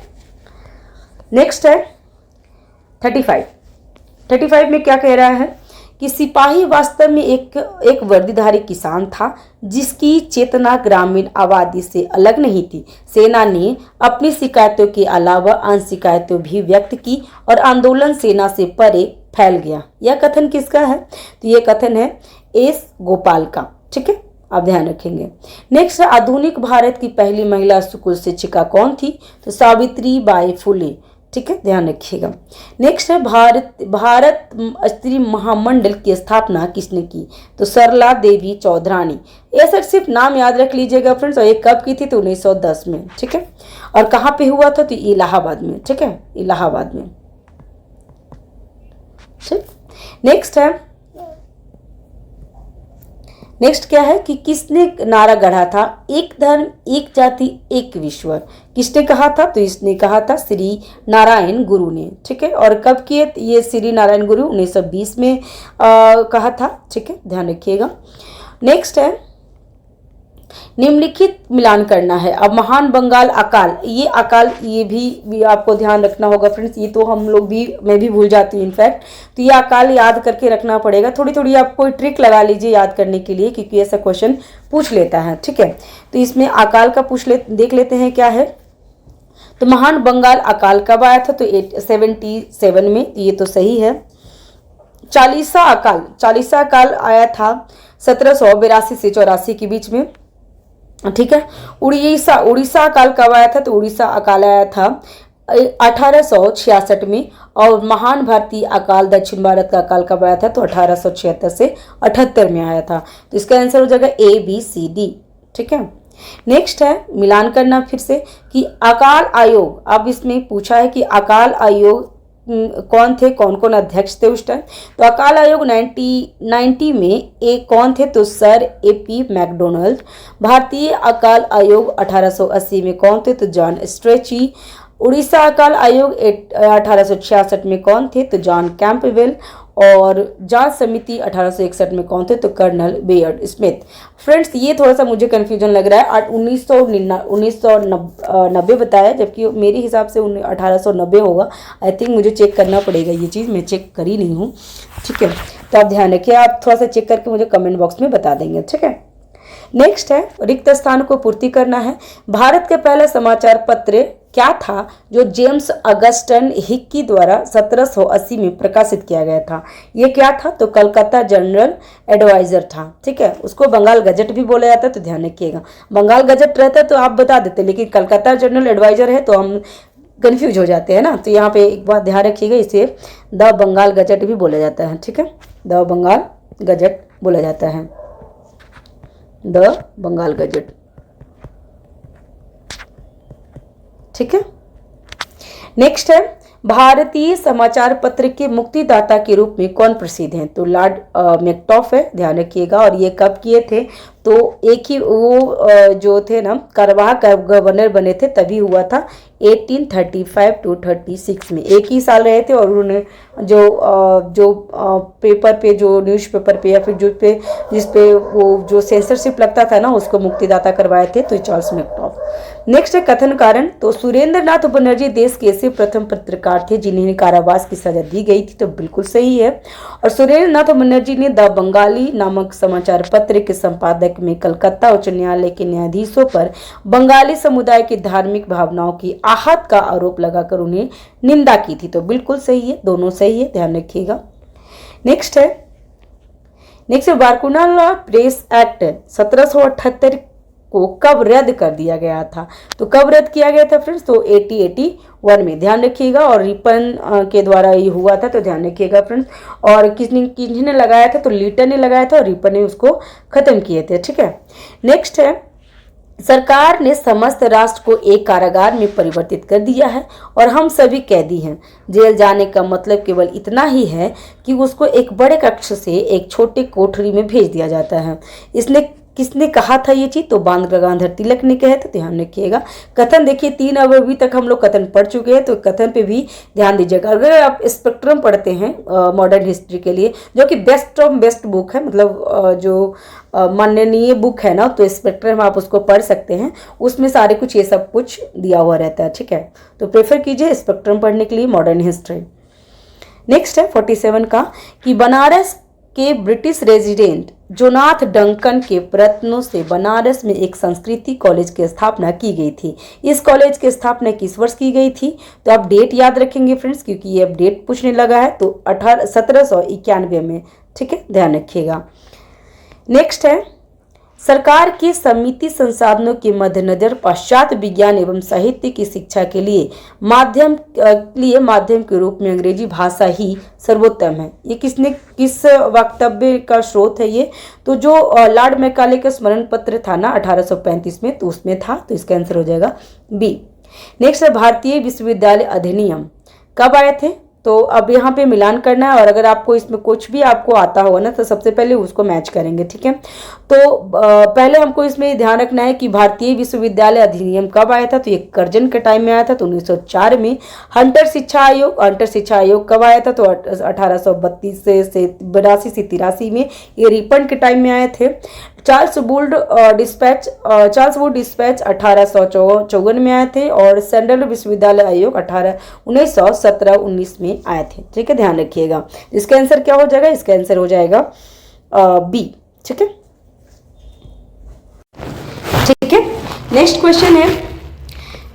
नेक्स्ट है 35 में क्या कह रहा है कि सिपाही वास्तव में एक वर्दीधारी किसान था जिसकी चेतना ग्रामीण आबादी से अलग नहीं थी। सेना ने अपनी शिकायतों के अलावा अन्य शिकायतें भी व्यक्त की और आंदोलन सेना से परे फैल गया। यह कथन किसका है, तो यह कथन है एस गोपाल का। ठीक है, आप ध्यान रखेंगे। नेक्स्ट, आधुनिक भारत की पहली महिला स्कूल शिक्षिका कौन थी, तो सावित्री बाई फुले। ठीक है, ध्यान रखिएगा। नेक्स्ट है भारत स्त्री महामंडल की स्थापना किसने की, तो सरला देवी चौधरानी। ऐसा सिर्फ नाम याद रख लीजिएगा फ्रेंड्स, और ये कब की थी, तो 1910 में। ठीक है, और कहाँ पे हुआ था, तो इलाहाबाद में। ठीक है, इलाहाबाद में। ठीक, नेक्स्ट क्या है कि किसने नारा गढ़ा था, एक धर्म एक जाति एक विश्व, किसने कहा था, तो इसने कहा था श्री नारायण गुरु ने। ठीक है, और कब किए ये श्री नारायण गुरु, 1920 में कहा था। ठीक है, ध्यान रखिएगा। नेक्स्ट है निम्नलिखित मिलान करना है। अब महान बंगाल अकाल, ये भी आपको ध्यान रखना होगा फ्रेंड्स, ये तो हम लोग भी, मैं भी भूल जाती हूँ इनफैक्ट, तो ये अकाल याद करके रखना पड़ेगा। थोड़ी थोड़ी आप कोई ट्रिक लगा लीजिए याद करने के लिए, क्योंकि ऐसा क्वेश्चन पूछ लेता है। ठीक है, तो इसमें अकाल का देख लेते हैं क्या है। तो महान बंगाल अकाल कब आया था, तो 77 में, ये तो सही है। चालीसा अकाल आया था 1782 से 84 के बीच में। ठीक है, उड़ीसा अकाल कब आया था, तो उड़ीसा अकाल आया था 1866 में। और महान भारतीय अकाल दक्षिण भारत का अकाल कब आया था, तो 1876 से 78 में आया था। तो इसका आंसर हो जाएगा ABCD। ठीक है, नेक्स्ट है मिलान करना फिर से कि अकाल आयोग, अब इसमें पूछा है कि अकाल आयोग कौन थे, कौन कौन अध्यक्ष थे उस टाइम, तो अकाल आयोग 1990 में कौन थे, तो सर AP मैकडोनल्ड। भारतीय अकाल आयोग 1880 में कौन थे, तो जॉन स्ट्रेची। उड़ीसा अकाल आयोग 1866 में कौन थे, तो जॉन कैंपबेल। और जांच समिति 1861 में कौन थे, तो कर्नल बेयर्ड स्मिथ। फ्रेंड्स, ये थोड़ा सा मुझे कंफ्यूजन लग रहा है, 1990 बताया, जबकि मेरे हिसाब से 1890 होगा। आई थिंक मुझे चेक करना पड़ेगा ये चीज़, मैं चेक करी नहीं हूँ। ठीक है, तो आप ध्यान रखिए, आप थोड़ा सा चेक करके मुझे कमेंट बॉक्स में बता देंगे। ठीक है, नेक्स्ट है रिक्त स्थान को पूर्ति करना है। भारत के पहला समाचार पत्र क्या था जो जेम्स अगस्टन हिक्की द्वारा 1780 में प्रकाशित किया गया था, ये क्या था, तो कलकत्ता जनरल एडवाइजर था। ठीक है, उसको बंगाल गजट भी बोला जाता है, तो ध्यान रखिएगा। बंगाल गजट रहता तो आप बता देते, लेकिन कलकत्ता जनरल एडवाइजर है तो हम कंफ्यूज हो जाते हैं ना, तो यहाँ पे एक बात ध्यान रखिएगा, इसे द बंगाल गजट भी बोला जाता है। ठीक है, द बंगाल गजट बोला जाता है, द बंगाल गजट। ठीक है, नेक्स्ट है भारतीय समाचार पत्र के मुक्तिदाता के रूप में कौन प्रसिद्ध हैं, तो लॉर्ड मैकटॉफ है, ध्यान रखिएगा। और ये कब किए थे, तो एक ही वो जो थे ना कार्यवाहक गवर्नर बने थे तभी हुआ था, 1835 to 36 में, एक ही साल रहे थे। और उन्होंने जो पेपर पे, जो न्यूज़पेपर पे या फिर जिस पे वो जो सेंसरशिप लगता था ना, उसको मुक्तिदाता करवाए थे, तो चार्ल्स मैकटॉफ। नेक्स्ट है कथन कारण, तो सुरेंद्र नाथ बनर्जी देश के ऐसे प्रथम पत्रकार थे जिन्हें कारावास की सजा दी गई थी, तो बिल्कुल सही है। और सुरेंद्र नाथ बनर्जी ने द बंगाली नामक समाचार पत्र के संपादक में कलकत्ता उच्च न्यायालय के न्यायाधीशों पर बंगाली समुदाय की धार्मिक भावनाओं की आहत का आरोप लगाकर उन्हें निंदा की थी, तो बिल्कुल सही है, दोनों सही है, ध्यान रखिएगा। नेक्स्ट है नेक्स्ट, बारकुनाला प्रेस एक्ट 1778 को कब रद्द कर दिया गया था? तो कब रद्द किया गया था फ्रेंड्स? तो 1881 में, ध्यान रखिएगा। और रिपन के द्वारा ये हुआ था, तो ध्यान रखिएगा फ्रेंड्स। और किसने लगाया था? तो लीटन ने लगाया था और रिपन ने उसको खत्म किए थे। ठीक है, नेक्स्ट है, सरकार ने समस्त राष्ट्र को एक कारागार में परिवर्तित कर दिया है और हम सभी कैदी हैं। जेल जाने का मतलब केवल इतना ही है कि उसको एक बड़े कक्ष से एक छोटे कोठरी में भेज दिया जाता है। इसने किसने कहा था ये चीज? तो बाल गंगाधर तिलक ने कहा था, ध्यान रखिएगा। कथन देखिए, 3 अभी तक हम लोग कथन पढ़ चुके हैं, तो कथन पे भी ध्यान दीजिएगा। अगर आप स्पेक्ट्रम पढ़ते हैं मॉडर्न हिस्ट्री के लिए, जो कि बेस्ट ऑफ बेस्ट बुक है, मतलब जो माननीय बुक है ना, तो स्पेक्ट्रम आप उसको पढ़ सकते हैं। उसमें सारे कुछ ये सब कुछ दिया हुआ रहता है। ठीक है, तो प्रेफर कीजिए स्पेक्ट्रम पढ़ने के लिए मॉडर्न हिस्ट्री। नेक्स्ट है 47 का, कि बनारस के ब्रिटिश रेजिडेंट जोनाथ डंकन के प्रयत्नों से बनारस में एक संस्कृति कॉलेज की स्थापना की गई थी। इस कॉलेज की स्थापना किस वर्ष की गई थी? तो आप डेट याद रखेंगे फ्रेंड्स, क्योंकि ये अब डेट पूछने लगा है। तो 1791 में। ठीक है, ध्यान रखिएगा। नेक्स्ट है, सरकार की समिति संसाधनों के मद्देनजर पाश्चात्य विज्ञान एवं साहित्य की शिक्षा के लिए माध्यम के रूप में अंग्रेजी भाषा ही सर्वोत्तम है। ये किस वक्तव्य का स्रोत है ये? तो जो लॉर्ड मैकाले का स्मरण पत्र था ना 1835 में, तो उसमें था। तो इसका आंसर हो जाएगा बी। नेक्स्ट है, भारतीय विश्वविद्यालय अधिनियम कब आए थे? तो अब यहाँ पे मिलान करना है, और अगर आपको इसमें कुछ भी आपको आता होगा ना, तो सबसे पहले उसको मैच करेंगे। ठीक है, तो पहले हमको इसमें ध्यान रखना है कि भारतीय विश्वविद्यालय अधिनियम कब आया था? तो ये कर्जन के टाइम में आया था, तो 1904 में। हंटर शिक्षा आयोग कब आया था? तो 1832 से 82 से 83 में। ये रिपन के टाइम में आए थे। चार्ल्स वुड डिस्पैच 1854 में आए थे। और सेंट्रल विश्वविद्यालय आयोग 1917-19 में आए थे। ठीक है, ध्यान रखिएगा। इसका आंसर क्या हो जाएगा? इसका आंसर हो जाएगा बी। ठीक है, ठीक है। नेक्स्ट क्वेश्चन है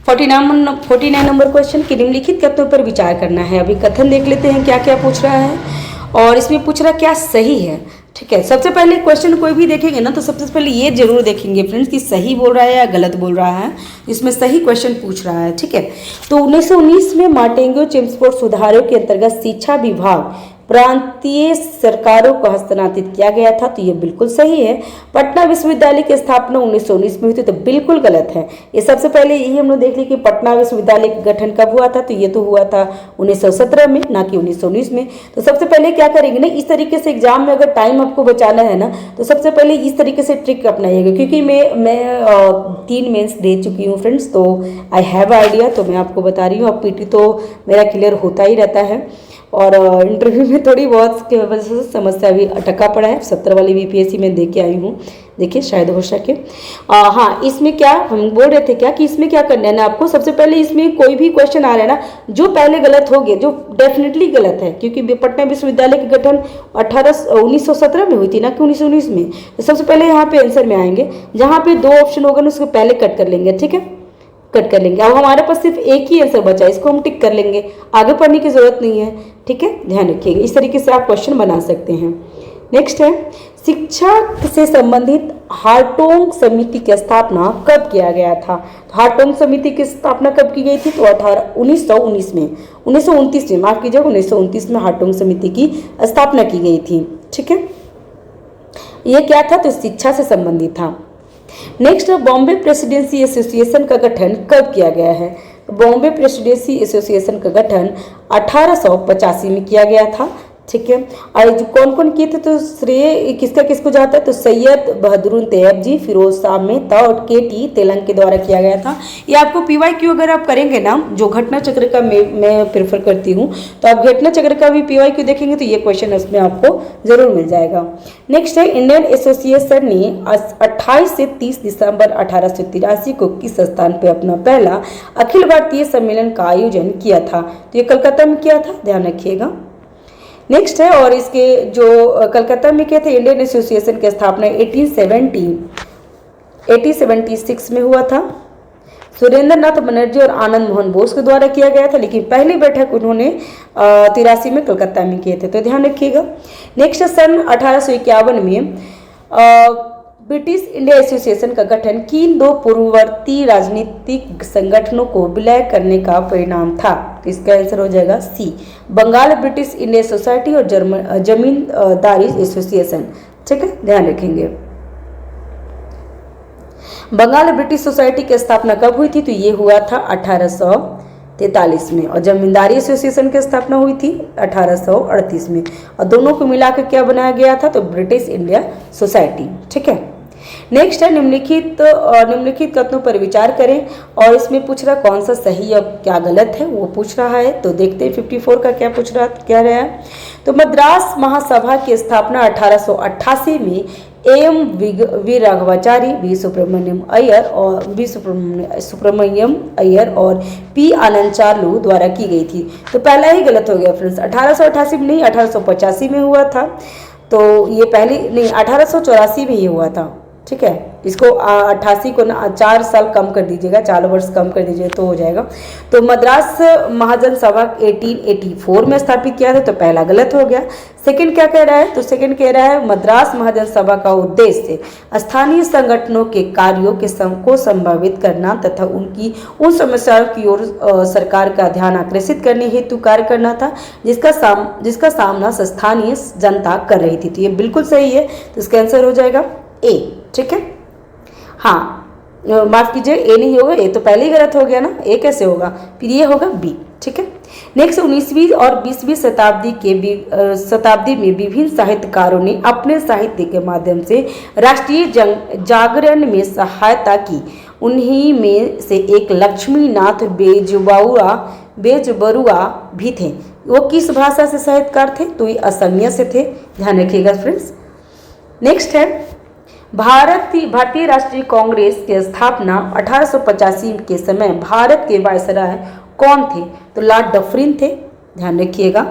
49 नंबर क्वेश्चन, कि निम्नलिखित कथनों पर विचार करना है। अभी कथन देख लेते हैं क्या क्या पूछ रहा है, और इसमें पूछ रहा क्या सही है। ठीक है, सबसे पहले क्वेश्चन कोई भी देखेंगे ना, तो सबसे पहले ये जरूर देखेंगे फ्रेंड्स कि सही बोल रहा है या गलत बोल रहा है। इसमें सही क्वेश्चन पूछ रहा है। ठीक है, तो 1919 में मार्टेंगो चेम्सफोर्ड सुधारों के अंतर्गत शिक्षा विभाग प्रांतीय सरकारों को हस्तांतरित किया गया था, तो ये बिल्कुल सही है। पटना विश्वविद्यालय की स्थापना 1919 में हुई थी, तो बिल्कुल गलत है। ये सबसे पहले यही हम लोग देख लें कि पटना विश्वविद्यालय का गठन कब हुआ था, तो ये तो हुआ था 1917 में, ना कि 1919 में। तो सबसे पहले क्या करेंगे ना, इस तरीके से एग्जाम में अगर टाइम आपको बचाना है ना, तो सबसे पहले इस तरीके से ट्रिक अपनाइएगा। क्योंकि मैं 3 मेंस दे चुकी हूँ फ्रेंड्स, तो आई हैव आइडिया, तो मैं आपको बता रही हूँ। अब पीटी तो मेरा क्लियर होता ही रहता है, और इंटरव्यू में थोड़ी बहुत की वजह से समस्या भी अटका पड़ा है। 70 वाली बीपीएससी में दे के आई हूँ, देखिए शायद हो सके। हाँ, इसमें क्या हम बोल रहे थे क्या कि इसमें क्या करना है ना आपको, सबसे पहले इसमें कोई भी क्वेश्चन आ रहा है ना, जो पहले गलत हो गए, जो डेफिनेटली गलत है, क्योंकि पटना विश्वविद्यालय की गठन 1917 में हुई थी, ना कि 1919 में। तो सबसे पहले यहाँ पे आंसर में आएंगे, जहाँ पे 2 ऑप्शन होगा ना उसको पहले कट कर लेंगे। ठीक है, कट कर लेंगे। अब हमारे पास सिर्फ एक ही आंसर बचा है, इसको हम टिक कर लेंगे, आगे पढ़ने की जरूरत नहीं है। ठीक है, ध्यान रखिएगा। इस तरीके से आप क्वेश्चन बना सकते हैं। नेक्स्ट है, शिक्षा से संबंधित हार्टोंग समिति की स्थापना कब किया गया था? तो हार्टोंग समिति की स्थापना कब की गई थी? तो 1919 में, 1929 में, माफ कीजिएगा, 1929 में हार्टोंग समिति की स्थापना की गई थी। ठीक है, ये क्या था? तो शिक्षा से संबंधित था। नेक्स्ट, बॉम्बे प्रेसिडेंसी एसोसिएशन का गठन कब किया गया है? बॉम्बे प्रेसिडेंसी एसोसिएशन का गठन 1885 में किया गया था। ठीक है, और जो कौन कौन किए थे, तो श्रेय किसको जाता है? तो सैयद बहादुर तैयब जी, फिरोज शाह मेहता और के.टी. तेलंग के द्वारा किया गया था। ये आपको PYQ अगर आप करेंगे ना, जो घटना चक्र का मैं प्रेफर करती हूँ, तो आप घटना चक्र का भी PYQ देखेंगे तो ये क्वेश्चन उसमें आपको जरूर मिल जाएगा। नेक्स्ट है, इंडियन एसोसिएशन ने 28 से 30 दिसंबर 1883 को किस स्थान पर अपना पहला अखिल भारतीय सम्मेलन का आयोजन किया था? तो ये कलकत्ता में किया था, ध्यान रखिएगा। नेक्स्ट है, और इसके जो कलकत्ता में किए थे, इंडियन एसोसिएशन की स्थापना 1876 में हुआ था। सुरेंद्र नाथ बनर्जी और आनंद मोहन बोस के द्वारा किया गया था, लेकिन पहली बैठक उन्होंने 83 में कलकत्ता में किए थे, तो ध्यान रखिएगा। नेक्स्ट सन 1851 में ब्रिटिश इंडिया एसोसिएशन का गठन किन दो पूर्ववर्ती राजनीतिक संगठनों को विलय करने का परिणाम था? तो इसका आंसर हो जाएगा सी, बंगाल ब्रिटिश इंडिया सोसाइटी और जमींदारी एसोसिएशन। ठीक है, ध्यान रखेंगे। बंगाल ब्रिटिश सोसाइटी की स्थापना कब हुई थी? तो ये हुआ था 1843 में, और जमींदारी एसोसिएशन की स्थापना हुई थी 1838 में, और दोनों को मिलाकर क्या बनाया गया था? तो ब्रिटिश इंडिया सोसाइटी। ठीक है, नेक्स्ट है निम्नलिखित कथनों पर विचार करें, और इसमें पूछ रहा कौन सा सही और क्या गलत है वो पूछ रहा है। तो देखते हैं 54 का क्या पूछ रहा रहा है। तो मद्रास महासभा की स्थापना 1888 में M V Raghavachari, V Subramaniam Iyer और पी आनंद चार्लू द्वारा की गई थी। तो पहला ही गलत हो गया फ्रेंड्स, 1888 में नहीं 1885 में हुआ था। तो ये पहली नहीं 1884 में ही हुआ था। ठीक है, इसको 88 को 4 साल कम कर दीजिएगा, 4 वर्ष कम कर दीजिए तो हो जाएगा। तो मद्रास महाजन सभा 1884 में स्थापित किया था, तो पहला गलत हो गया। सेकंड क्या कह रहा है? तो सेकंड कह रहा है मद्रास महाजन सभा का उद्देश्य स्थानीय संगठनों के कार्यों को संभावित करना तथा उन समस्याओं की ओर सरकार का ध्यान आकर्षित करने हेतु कार्य करना था जिसका सामना स्थानीय जनता कर रही थी। तो ये बिल्कुल सही है, तो इसका आंसर हो जाएगा ए। ठीक है, हाँ माफ कीजिए, ए नहीं होगा, ए तो पहले ही गलत हो गया ना, ए कैसे होगा? फिर ये होगा बी। ठीक है, नेक्स्ट 19वीं और 20वीं शताब्दी में विभिन्न साहित्यकारों ने अपने साहित्य के माध्यम से राष्ट्रीय जागरण में सहायता की। उन्हीं में से एक लक्ष्मी नाथ बेजबरुआ भी थे। वो किस भाषा से साहित्यकार थे? तो ये असमिया से थे, ध्यान रखिएगा फ्रेंड्स। नेक्स्ट है भारतीय राष्ट्रीय कांग्रेस की स्थापना 1885 के समय भारत के वायसराय कौन थे? तो लॉर्ड डफरिन थे, ध्यान रखिएगा।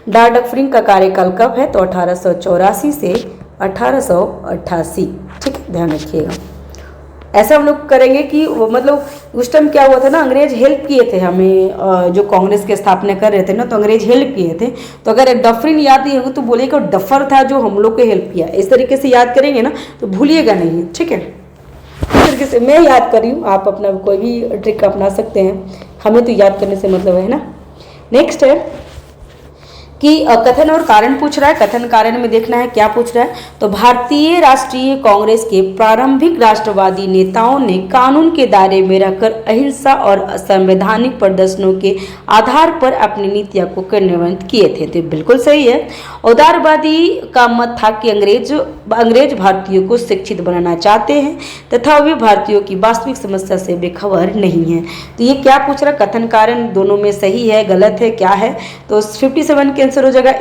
लॉर्ड डफरिन का कार्यकाल कब है? तो 1884 से 1888। ठीक है, ध्यान रखिएगा। ऐसा हम लोग करेंगे कि मतलब उस टाइम क्या हुआ था ना, अंग्रेज हेल्प किए थे हमें, जो कांग्रेस की स्थापना कर रहे थे ना, तो अंग्रेज हेल्प किए थे। तो अगर डफरिन याद नहीं होगा तो बोलिएगा डफर था जो हम लोग को हेल्प किया। इस तरीके से याद करेंगे ना तो भूलिएगा नहीं। ठीक है, इस तरीके से मैं याद कर रही हूँ, आप अपना कोई भी ट्रिक अपना सकते हैं, हमें तो याद करने से मतलब है ना। नेक्स्ट है कि कथन और कारण पूछ रहा है। कथन कारण में देखना है क्या पूछ रहा है। तो भारतीय राष्ट्रीय कांग्रेस के प्रारंभिक राष्ट्रवादी नेताओं ने कानून के दायरे में रहकर अहिंसा और संवैधानिक प्रदर्शनों के आधार पर अपनी नीतियों को क्रियान्वित किए थे। तो बिल्कुल सही है। उदारवादी का मत था कि अंग्रेज भारतीयों को शिक्षित बनाना चाहते हैं तथा वे भारतीयों की वास्तविक समस्या से बेखबर नहीं है। तो ये क्या पूछ रहा है? कथन कारण दोनों में सही है गलत है क्या है? तो 57 के आंसर हो जाएगा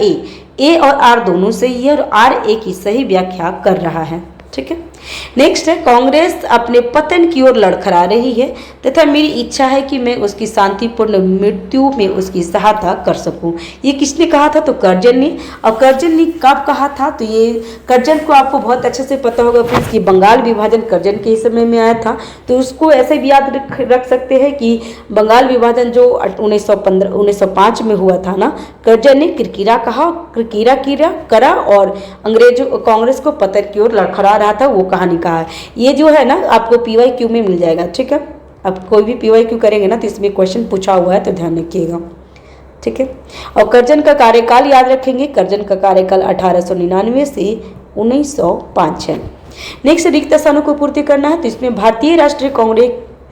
ए और आर दोनों सही है, और आर ए की सही व्याख्या कर रहा है। ठीक है, नेक्स्ट है कांग्रेस अपने पतन की ओर लड़खड़ा रही है तथा मेरी इच्छा है कि मैं उसकी शांतिपूर्ण मृत्यु में उसकी सहायता कर सकूं। ये किसने कहा था? तो कर्जन ने। और कर्जन ने कब कहा था? तो ये कर्जन को आपको बहुत अच्छे से पता होगा फ्रेंड्स कि बंगाल विभाजन कर्जन के समय में आया था। तो उसको ऐसे भी याद रख सकते हैं कि बंगाल विभाजन जो 1905 में हुआ था ना, कर्जन ने किरकिरा करा और कांग्रेस को पतन की ओर लड़खड़ा रहा था, वो कहानी कहा है। ये जो है ना आपको PYQ में मिल जाएगा। ठीक है, अब कोई भी PYQ करेंगे ना तो इसमें क्वेश्चन पूछा हुआ है, तो ध्यान रखिएगा। ठीक है, और कर्जन का कार्यकाल याद रखेंगे। कर्जन का कार्यकाल 1899 से 1905 है। नेक्स्ट रिक्त स्थानों को पूर्ति करना है। तो इसमें भारतीय राष्ट्रीय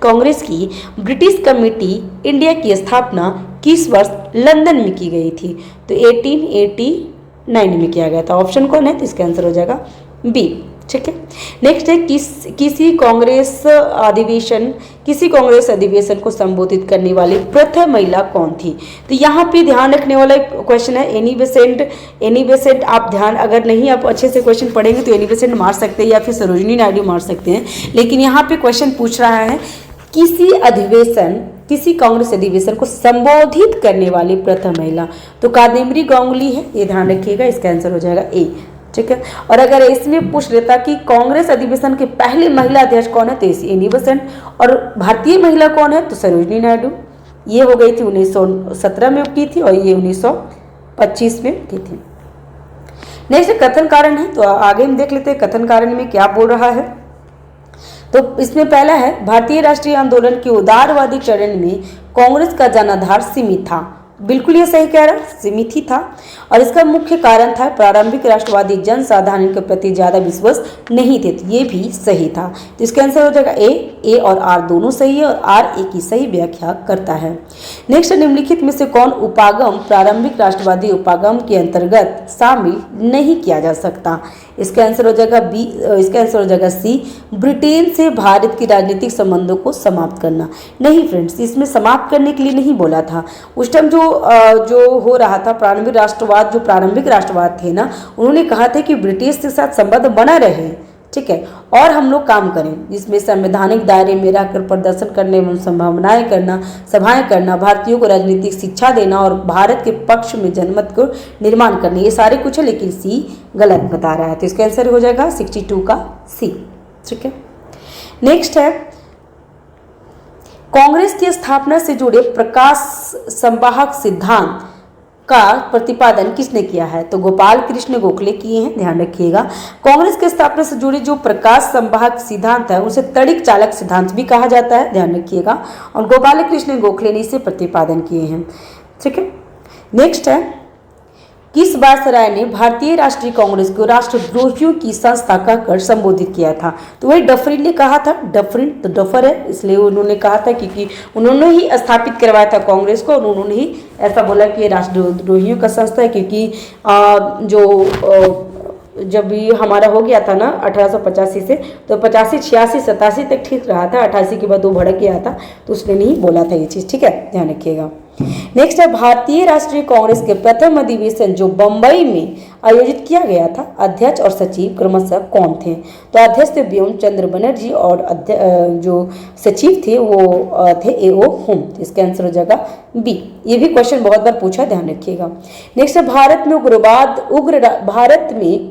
कांग्रेस की ब्रिटिश कमेटी इंडिया की स्थापना किस वर्ष लंदन में की गई थी? तो 1889 में किया गया था। ऑप्शन कौन है? तो इसका आंसर हो जाएगा बी। ठीक है, नेक्स्ट है किसी कांग्रेस अधिवेशन को संबोधित करने वाली प्रथम महिला कौन थी? तो यहाँ पे ध्यान रखने वाला क्वेश्चन है एनी बेसेंट। आप ध्यान अगर नहीं आप अच्छे से क्वेश्चन पढ़ेंगे तो एनी बेसेंट मार सकते हैं या फिर सरोजिनी नायडू मार सकते हैं, लेकिन यहाँ पे क्वेश्चन पूछ रहा है किसी कांग्रेस अधिवेशन को संबोधित करने वाली प्रथम महिला। तो कादम्बरी गांगुली है, ये ध्यान रखिएगा। इसका आंसर हो जाएगा ए। ठीक है। और अगर इसमें पूछ लेता कि कांग्रेस अधिवेशन की पहली महिला अध्यक्ष कौन है, तो एनी बेसेंट। और भारतीय महिला कौन है, तो सरोजिनी नायडू। ये हो गई थी 1917 में की थी और ये 1925 में की थी। नेक्स्ट कथन कारण है, तो आगे हम देख लेते हैं कथन कारण में क्या बोल रहा है। तो इसमें पहला है, भारतीय राष्ट्रीय आंदोलन के उदारवादी चरण में कांग्रेस का जनाधार सीमित था। बिल्कुल ये सही कह रहा है, सीमित ही था। और इसका मुख्य कारण था प्रारंभिक राष्ट्रवादी जन साधारण के प्रति ज्यादा विश्वास नहीं थे, तो ये भी सही था। तो इसका आंसर हो जाएगा ए और आर दोनों सही है और आर ए की सही व्याख्या करता है। नेक्स्ट, निम्नलिखित में से कौन उपागम प्रारंभिक राष्ट्रवादी उपागम के अंतर्गत शामिल नहीं किया जा सकता। इसका आंसर हो जाएगा बी, इसका आंसर हो जाएगा सी, ब्रिटेन से भारत की राजनीतिक संबंधों को समाप्त करना। नहीं फ्रेंड्स, इसमें समाप्त करने के लिए नहीं बोला था। उस टाइम जो हो रहा था प्रारंभिक राष्ट्रवाद, जो प्रारंभिक राष्ट्रवाद थे ना, उन्होंने कहा था कि ब्रिटिश के साथ संबंध बना रहे, ठीक है, और हम लोग काम करें, जिसमें संवैधानिक दायरे में रहकर प्रदर्शन करने एवं संभावनाएं करना, सभाएं करना, भारतीयों को राजनीतिक शिक्षा देना और भारत के पक्ष में जनमत को निर्माण करना, ये सारे कुछ है, लेकिन सी गलत बता रहा है। तो इसका आंसर हो जाएगा 62 का सी, ठीक है। नेक्स्ट है, कांग्रेस की स्थापना से जुड़े प्रकाश संवाहक सिद्धांत का प्रतिपादन किसने किया है, तो गोपाल कृष्ण गोखले किए हैं, ध्यान रखिएगा। कांग्रेस के स्थापना से जुड़े जो प्रकाश संवाहक सिद्धांत है उसे तड़िक चालक सिद्धांत भी कहा जाता है, ध्यान रखिएगा। और गोपाल कृष्ण गोखले ने इसे प्रतिपादन किए हैं, ठीक है। नेक्स्ट है, किस वायसराय ने भारतीय राष्ट्रीय कांग्रेस को राष्ट्रद्रोहियों की संस्था कहकर संबोधित किया था, तो वही डफरिन ने कहा था। डफरिन तो डफर है, इसलिए उन्होंने कहा था क्योंकि उन्होंने ही स्थापित करवाया था कांग्रेस को और उन्होंने ही ऐसा बोला कि राष्ट्रद्रोहियों का संस्था है, क्योंकि जब भी हमारा हो गया था ना 1885 से, तो 85, 86, 87 तक ठीक रहा था, 88 के बाद वो भड़क गया था, तो उसने नहीं बोला था ये चीज़, ठीक है, ध्यान रखिएगा। नेक्स्ट है, भारतीय राष्ट्रीय कांग्रेस के प्रथम अधिवेशन जो बंबई में आयोजित किया गया था, अध्यक्ष और सचिव क्रमशः कौन थे, तो अध्यक्ष थे बिपिन चंद्र बनर्जी और जो सचिव थे वो थे A.O. होम। इसका आंसर हो जाएगा बी। ये भी क्वेश्चन बहुत बार पूछा, ध्यान रखिएगा। नेक्स्ट है, भारत में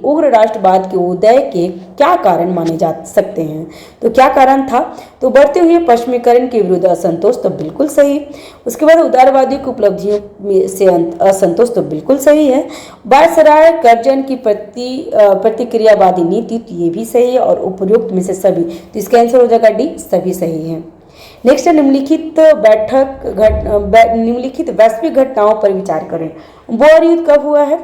उग्र राष्ट्रवाद के उदय के क्या कारण माने जा सकते हैं, तो क्या कारण था, तो बढ़ते हुए पश्चिमीकरण के विरुद्ध असंतोष, तो बिल्कुल सही। उसके बाद उदारवादी की उपलब्धियों में से असंतोष, तो बिल्कुल सही है। वायसराय कर्जन की प्रतिक्रियावादी नीति, तो ये भी सही है। और उपयुक्त में से सभी, तो इसका आंसर हो जाएगा डी, सभी सही है। नेक्स्ट है, निम्नलिखित वैश्विक घटनाओं पर विचार करें। बोअर युद्ध कब हुआ है,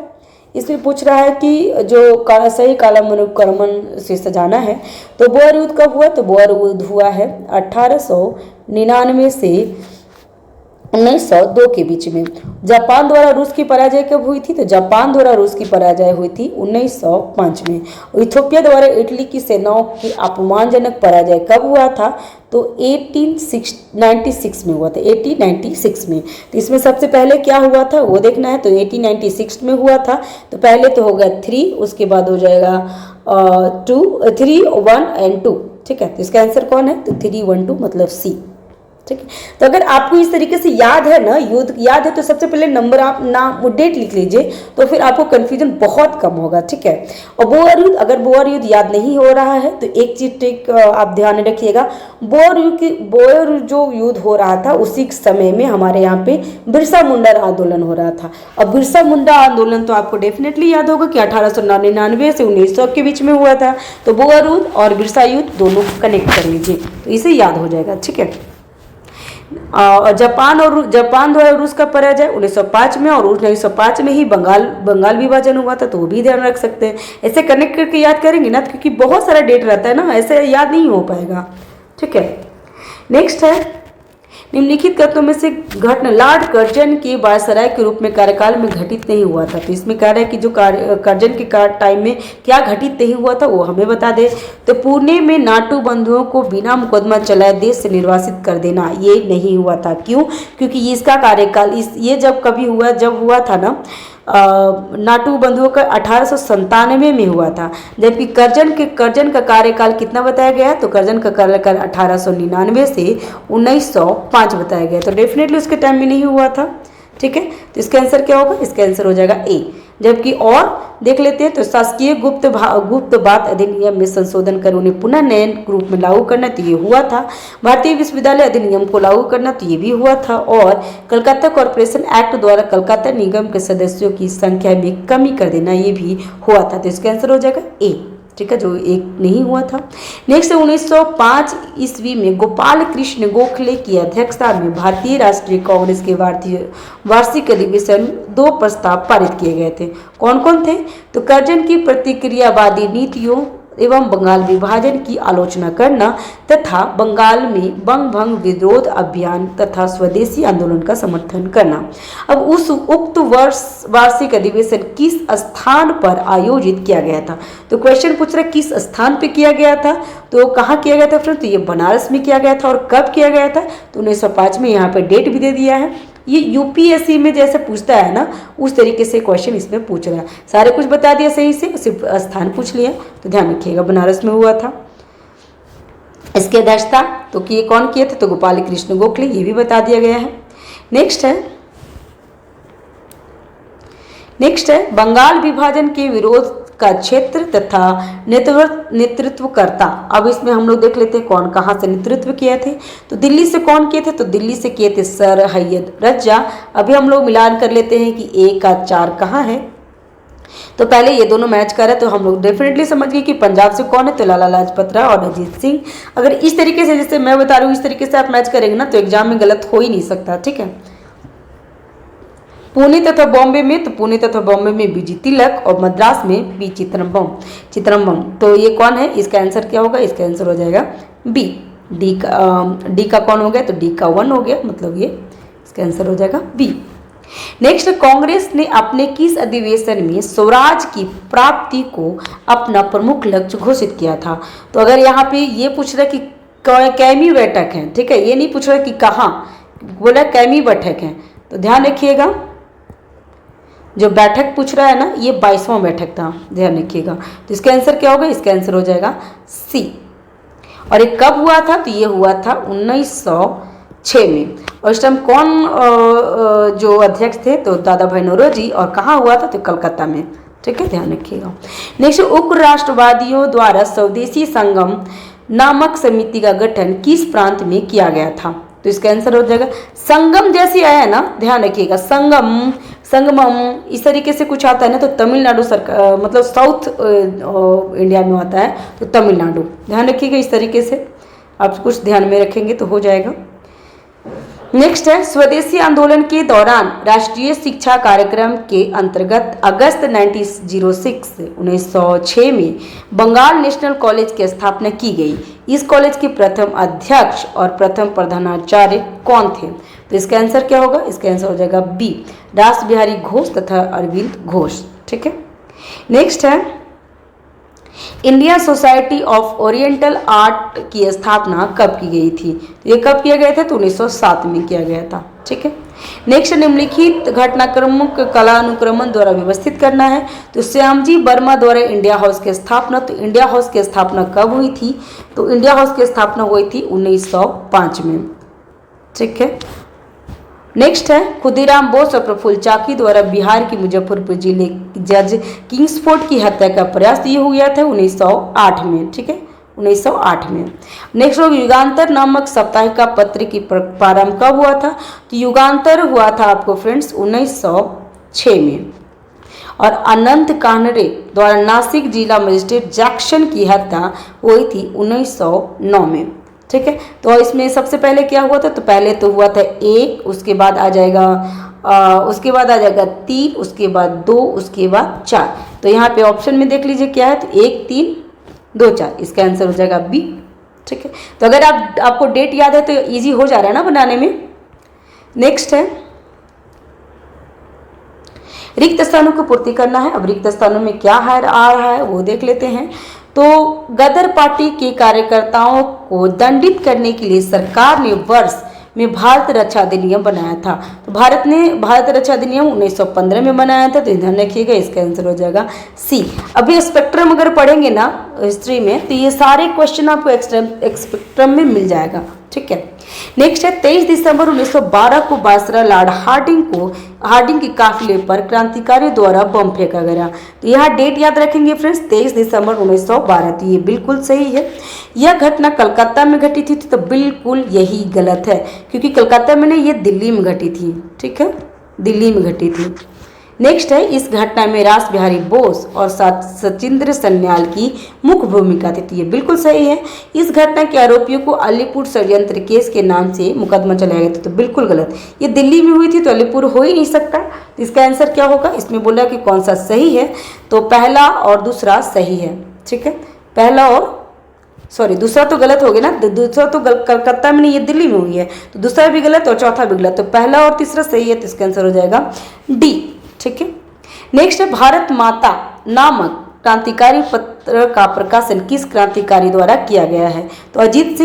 इसमें पूछ रहा है कि जो सही कालम अनुक्रमण से सजाना है, तो बोअर युद्ध कब हुआ, तो बोअर युद्ध हुआ है 1899 से 1902 के बीच में। जापान द्वारा रूस की पराजय कब हुई थी, तो जापान द्वारा रूस की पराजय हुई थी 1905 में। इथियोपिया द्वारा इटली की सेनाओं की अपमानजनक पराजय कब हुआ था, तो 1896 में हुआ था, 1896 में। तो इसमें सबसे पहले क्या हुआ था वो देखना है, तो 1896 में हुआ था। तो पहले तो हो गया 3, उसके बाद हो जाएगा 2, 3, 1 एंड 2, ठीक है। तो इसका आंसर कौन है, तो 3, 1, 2 मतलब सी, ठीक है। तो अगर आपको इस तरीके से याद है ना, युद्ध याद है, तो सबसे पहले नंबर आप नाम डेट लिख लीजिए, तो फिर आपको कंफ्यूजन बहुत कम होगा, ठीक है। और बोअर युद्ध, अगर बोअर युद्ध याद नहीं हो रहा है तो एक चीज आप ध्यान रखिएगा, बोअर जो युद्ध हो रहा था उसी समय में हमारे यहाँ पे बिरसा मुंडा आंदोलन हो रहा था। और बिरसा मुंडा आंदोलन तो आपको डेफिनेटली याद होगा कि 1899 से 1900 के बीच में हुआ था। तो बोअर युद्ध और बिरसा युद्ध दोनों कनेक्ट कर लीजिए, तो इसे याद हो जाएगा, ठीक है। जापान द्वारा रूस का पराजय 1905 में, और 1905 में ही बंगाल विभाजन हुआ था, तो वो भी ध्यान रख सकते हैं। ऐसे कनेक्ट करके याद करेंगे ना, क्योंकि बहुत सारा डेट रहता है ना, ऐसे याद नहीं हो पाएगा, ठीक है। नेक्स्ट है, निम्नलिखित कथनों में से घटना लॉर्ड कर्जन के वायसराय के रूप में कार्यकाल में घटित नहीं हुआ था। तो इसमें कह रहा है कि जो कर्जन के टाइम में क्या घटित नहीं हुआ था वो हमें बता दे। तो पुणे में नाटू बंधुओं को बिना मुकदमा चलाए देश से निर्वासित कर देना, ये नहीं हुआ था। क्यों, क्योंकि इसका कार्यकाल ये जब कभी हुआ, जब हुआ था ना नाटू बंधुओं का 1897 में हुआ था, जबकि कर्जन का कार्यकाल कितना बताया गया, तो कर्जन का कार्यकाल 1899 से 1905 बताया गया। तो डेफिनेटली उसके टाइम में नहीं हुआ था, ठीक है। तो इसका आंसर क्या होगा, इसका आंसर हो जाएगा ए। जबकि और देख लेते हैं तो शासकीय गुप्त बात अधिनियम में संशोधन कर उन्हें पुनः नए रूप में लागू करना, तो ये हुआ था। भारतीय विश्वविद्यालय अधिनियम को लागू करना, तो ये भी हुआ था। और कलकत्ता कॉरपोरेशन एक्ट द्वारा कलकत्ता निगम के सदस्यों की संख्या में कमी कर देना, ये भी हुआ था। तो इसका आंसर हो जाएगा ए, ठीक है, जो एक नहीं हुआ था। नेक्स्ट 1905 ईस्वी में गोपाल कृष्ण गोखले की अध्यक्षता में भारतीय राष्ट्रीय कांग्रेस के वार्षिक अधिवेशन 2 प्रस्ताव पारित किए गए थे। कौन कौन थे? तो कर्जन की प्रतिक्रियावादी नीतियों एवं बंगाल विभाजन की आलोचना करना तथा बंगाल में बंग भंग विरोध अभियान तथा स्वदेशी आंदोलन का समर्थन करना। अब उस उक्त वार्षिक अधिवेशन किस स्थान पर आयोजित किया गया था? तो क्वेश्चन पूछ रहा है किस स्थान पे किया गया था, तो कहाँ किया गया था फ्रेंड्स? तो ये बनारस में किया गया था। और कब किया गया था? तो 1905 में। यहाँ पे डेट भी दे दिया है। ये यूपीएससी में जैसे पूछता है ना, उस तरीके से क्वेश्चन इसमें पूछ रहा है। सारे कुछ बता दिया सही से, सिर्फ स्थान पूछ लिया, तो ध्यान रखिएगा बनारस में हुआ था। इसके अध्यक्षता तो किए कौन किए थे? तो गोपाल कृष्ण गोखले, ये भी बता दिया गया है। नेक्स्ट है बंगाल विभाजन के विरोध का क्षेत्र तथा नेतृत्वकर्ता। अब इसमें हम लोग देख लेते हैं कौन कहाँ से नेतृत्व किए थे। तो दिल्ली से कौन किए थे? तो दिल्ली से किए थे सर सैयद रजा। अभी हम लोग मिलान कर लेते हैं कि ए का 4 कहाँ है। तो पहले ये दोनों मैच कर रहे, तो हम लोग डेफिनेटली समझ गए कि पंजाब से कौन है, तो लाला लाजपत राय और अजीत सिंह। अगर इस तरीके से जैसे मैं बता रही हूँ इस तरीके से आप मैच करेंगे ना, तो एग्जाम में गलत हो ही नहीं सकता, ठीक है। पुणे तथा बॉम्बे में, तो पुणे तथा बॉम्बे में बीजी तिलक और मद्रास में बी चित्रम्बम। तो ये कौन है? इसका आंसर क्या होगा? इसका आंसर हो जाएगा बी। डी का कौन हो गया? तो डी का 1 हो गया, मतलब ये इसका आंसर हो जाएगा बी। नेक्स्ट, कांग्रेस ने अपने किस अधिवेशन में स्वराज की प्राप्ति को अपना प्रमुख लक्ष्य घोषित किया था? तो अगर यहाँ पे ये पूछ रहा है कि कैमी बैठक है, ठीक है, ये नहीं पूछ रहा कि कहाँ, बोला कैमी बैठक है, तो ध्यान रखिएगा जो बैठक पूछ रहा है ना, ये 22वां बैठक था, ध्यान रखिएगा। तो इसका आंसर क्या होगा? इसका आंसर हो जाएगा सी। और ये कब हुआ था? तो ये हुआ था 1906 में। और इस टाइम कौन जो अध्यक्ष थे? तो दादा भाई नौरोजी। और कहाँ हुआ था? तो कलकत्ता में, ठीक है, ध्यान रखिएगा। नेक्स्ट, उग्र राष्ट्रवादियों द्वारा स्वदेशी संगम नामक समिति का गठन किस प्रांत में किया गया था? तो इसका आंसर हो जाएगा संगम। जैसे आया है ना, ध्यान रखिएगा, संगमम इस तरीके से कुछ आता है ना, तो तमिलनाडु सरकार, मतलब साउथ इंडिया में आता है, तो तमिलनाडु, ध्यान रखिएगा। इस तरीके से आप कुछ ध्यान में रखेंगे तो हो जाएगा। नेक्स्ट है स्वदेशी आंदोलन के दौरान राष्ट्रीय शिक्षा कार्यक्रम के अंतर्गत अगस्त 1906 में बंगाल नेशनल कॉलेज की स्थापना की गई। इस कॉलेज के प्रथम अध्यक्ष और प्रथम प्रधानाचार्य कौन थे? तो इसका आंसर क्या होगा? इसका आंसर हो जाएगा बी, रास बिहारी घोष तथा अरविंद घोष, ठीक है। नेक्स्ट है Indian society of oriental art की स्थापना कब की गई थी? तो ये कब किया गया था? तो 1907 में किया गया था, ठीक है। नेक्स्ट, निम्नलिखित घटनाक्रमों को कालानुक्रमण द्वारा व्यवस्थित करना है। तो श्यामजी वर्मा द्वारा इंडिया हाउस की स्थापना। तो इंडिया हाउस की स्थापना कब हुई थी? तो इंडिया हाउस की स्थापना हुई थी 1905 में, ठीक है। नेक्स्ट है खुदीराम बोस और प्रफुल्ल चाकी द्वारा बिहार की मुजफ्फरपुर जिले जज किंग्सफोर्ड की हत्या का प्रयास ये हुआ था 1908 में, ठीक है, 1908 में। नेक्स्ट, युगांतर नामक साप्ताहिक पत्र की प्रारंभ कब हुआ था? तो युगांतर हुआ था आपको फ्रेंड्स 1906 में। और अनंत कानड़े द्वारा नासिक जिला मजिस्ट्रेट जैक्सन की हत्या हुई थी 1909 में, ठीक है। तो इसमें सबसे पहले क्या हुआ था? तो पहले तो हुआ था 1, उसके बाद आ जाएगा 3, उसके बाद 2, उसके बाद 4। तो यहाँ पे ऑप्शन में देख लीजिए क्या है, तो 1, 3, 2, 4, इसका आंसर हो जाएगा बी, ठीक है। तो अगर आपको डेट याद है तो इजी हो जा रहा है ना बनाने में। नेक्स्ट है रिक्त स्थानों को पूर्ति करना है। अब रिक्त स्थानों में क्या आ रहा है वो देख लेते हैं। तो गदर पार्टी के कार्यकर्ताओं को दंडित करने के लिए सरकार ने वर्ष में भारत रक्षा अधिनियम बनाया था। तो भारत ने भारत रक्षा अधिनियम 1915 में बनाया था, तो ध्यान रखिएगा, इसका आंसर हो जाएगा सी। अभी स्पेक्ट्रम अगर पढ़ेंगे ना हिस्ट्री में, तो ये सारे क्वेश्चन आपको स्पेक्ट्रम में मिल जाएगा, ठीक है। नेक्स्ट है 23 दिसंबर 1912 को वायसराय लॉर्ड हार्डिंग के काफिले पर क्रांतिकारियों द्वारा बम फेंका गया। तो यहाँ डेट याद रखेंगे फ्रेंड्स, 23 दिसंबर 1912। तो ये बिल्कुल सही है। यह घटना कलकत्ता में घटी थी, तो बिल्कुल यही गलत है, क्योंकि कलकत्ता में नहीं, ये दिल्ली में घटी थी। ठीक है, दिल्ली में घटी थी। नेक्स्ट है, इस घटना में रास बिहारी बोस और सचिंद्र सन्याल की मुख्य भूमिका थी। तो ये बिल्कुल सही है। इस घटना के आरोपियों को अलीपुर षड्यंत्र केस के नाम से मुकदमा चलाया गया था। तो बिल्कुल गलत, ये दिल्ली में हुई थी, तो अलीपुर हो ही नहीं सकता। तो इसका आंसर क्या होगा, इसमें बोला कि कौन सा सही है, तो पहला और दूसरा सही है। ठीक है, पहला और दूसरा तो गलत हो गया ना, दूसरा तो कलकत्ता में नहीं, ये दिल्ली में हुई है, तो दूसरा भी गलत और चौथा भी गलत। तो पहला और तीसरा सही है, तो इसका आंसर हो जाएगा डी। ठीक है। नेक्स्ट है, भारत माता नामक क्रांतिकारी पत्र का प्रकाशन किस क्रांतिकारी द्वारा किया गया है। तो अजीत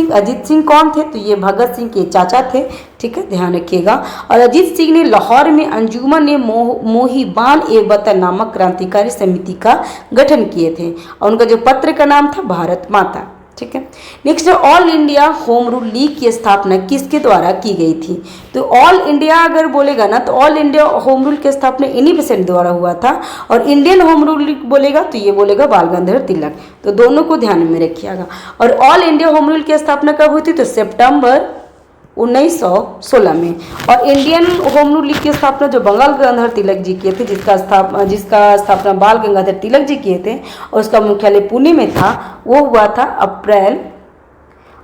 सिंह कौन थे, तो ये भगत सिंह के चाचा थे। ठीक है, ध्यान रखिएगा। और अजीत सिंह ने लाहौर में अंजुमन ए मोहिबान ए वतन नामक क्रांतिकारी समिति का गठन किए थे, और उनका जो पत्र का नाम था भारत माता। ठीक है। नेक्स्ट है, all India home rule league की स्थापना किसके द्वारा की गई थी। तो ऑल इंडिया अगर बोलेगा ना, तो ऑल इंडिया होम रूल की स्थापना इन्हीं पेशेंट द्वारा हुआ था, और इंडियन होम रूल लीग बोलेगा तो ये बोलेगा बाल गंगाधर तिलक। तो दोनों को ध्यान में रखिएगा। और ऑल इंडिया होम रूल की स्थापना कब हुई थी, तो सितंबर 1916 में। और इंडियन होम रूल लीग की स्थापना जो बाल गंगाधर तिलक जी किए थे, जिसका स्थापना बाल गंगाधर तिलक जी किए थे, और उसका मुख्यालय पुणे में था, वो हुआ था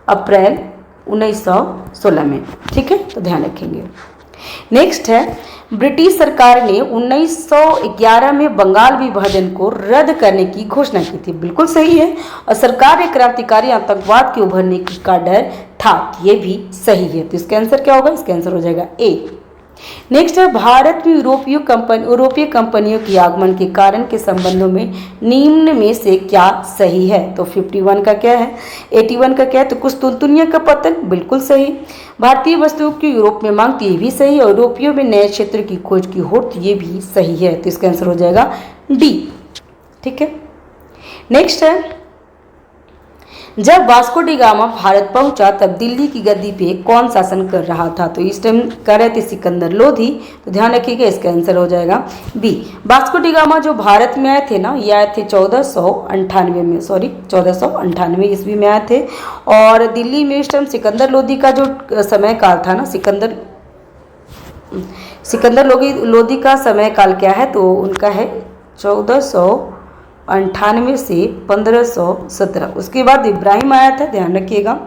अप्रैल 1916 में। ठीक है, तो ध्यान रखेंगे। नेक्स्ट है, ब्रिटिश सरकार ने 1911 में बंगाल विभाजन को रद्द करने की घोषणा की थी। बिल्कुल सही है। और सरकार ने क्रांतिकारी आतंकवाद के उभरने का डर था, ये भी सही है। तो इसका आंसर क्या होगा, इसका आंसर हो जाएगा ए। नेक्स्ट है, भारत में यूरोपीय कंपनियों के आगमन के कारण के संबंधों में निम्न में से क्या सही है। तो 51 का क्या है, 81 का क्या है, तो कुस्तुनतुनिया का पतन, बिल्कुल सही। भारतीय वस्तुओं की यूरोप में मांग, तो ये भी सही। और यूरोपियों में नए क्षेत्र की खोज की होड़, तो ये भी सही है। तो इसका आंसर हो जाएगा डी। ठीक है। नेक्स्ट है, जब वास्को डी गामा भारत पहुंचा तब दिल्ली की गद्दी पे कौन शासन कर रहा था। तो इस टाइम कर रहे थे सिकंदर लोधी। तो ध्यान रखिएगा, इसका आंसर हो जाएगा बी। वास्को डी गामा जो भारत में आए थे ना, ये आए थे 1498 ईस्वी में आए थे। और दिल्ली में इस टाइम सिकंदर लोधी का जो समय काल था ना, सिकंदर लोधी का समय काल क्या है, तो उनका है 1498 से 1517। उसके बाद इब्राहिम आया था, ध्यान रखिएगा।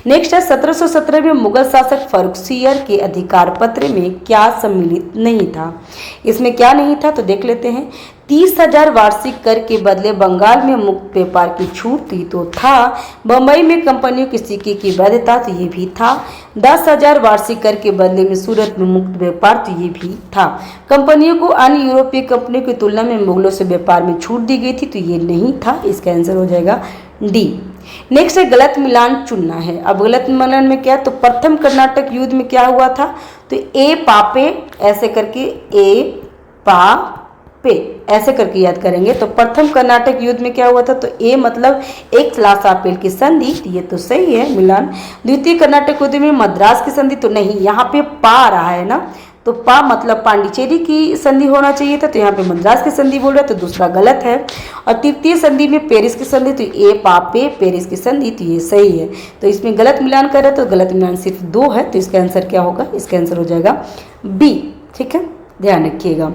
नेक्स्ट है, 1717 में मुगल शासक फर्रुखसियर के अधिकार पत्र में क्या सम्मिलित नहीं था। इसमें क्या नहीं था, तो देख लेते हैं। 30,000 वार्षिक कर के बदले बंगाल में मुक्त व्यापार की छूट थी, तो था। बम्बई में कंपनियों के सिक्के की वैधता, तो ये भी था। 10,000 वार्षिक कर के बदले में सूरत में मुक्त व्यापार, तो ये भी था। कंपनियों को अन्य यूरोपीय कंपनियों की तुलना में मुगलों से व्यापार में छूट दी गई थी, तो ये नहीं था। इसका आंसर हो जाएगा डी। नेक्स्ट है, गलत मिलान चुनना है। अब गलत मिलान में क्या, तो प्रथम कर्नाटक युद्ध में क्या हुआ था, तो ए पापे ऐसे करके, ए पा पे ऐसे करके याद करेंगे। तो प्रथम कर्नाटक युद्ध में क्या हुआ था, तो ए मतलब एक लासापेल की संधि, ये तो सही है मिलान। द्वितीय कर्नाटक युद्ध में मद्रास की संधि, तो नहीं, यहाँ पे पा रहा है ना, तो पा मतलब पांडिचेरी की संधि होना चाहिए था, तो यहाँ पे मद्रास की संधि बोल रहा है, तो दूसरा गलत है। और तृतीय संधि में पेरिस की संधि, तो ए पापे पेरिस की संधि, तो ये सही है। तो इसमें गलत मिलान कर रहे, तो गलत मिलान सिर्फ 2 है। तो इसका आंसर क्या होगा, इसका आंसर हो जाएगा बी। ठीक है, ध्यान रखिएगा।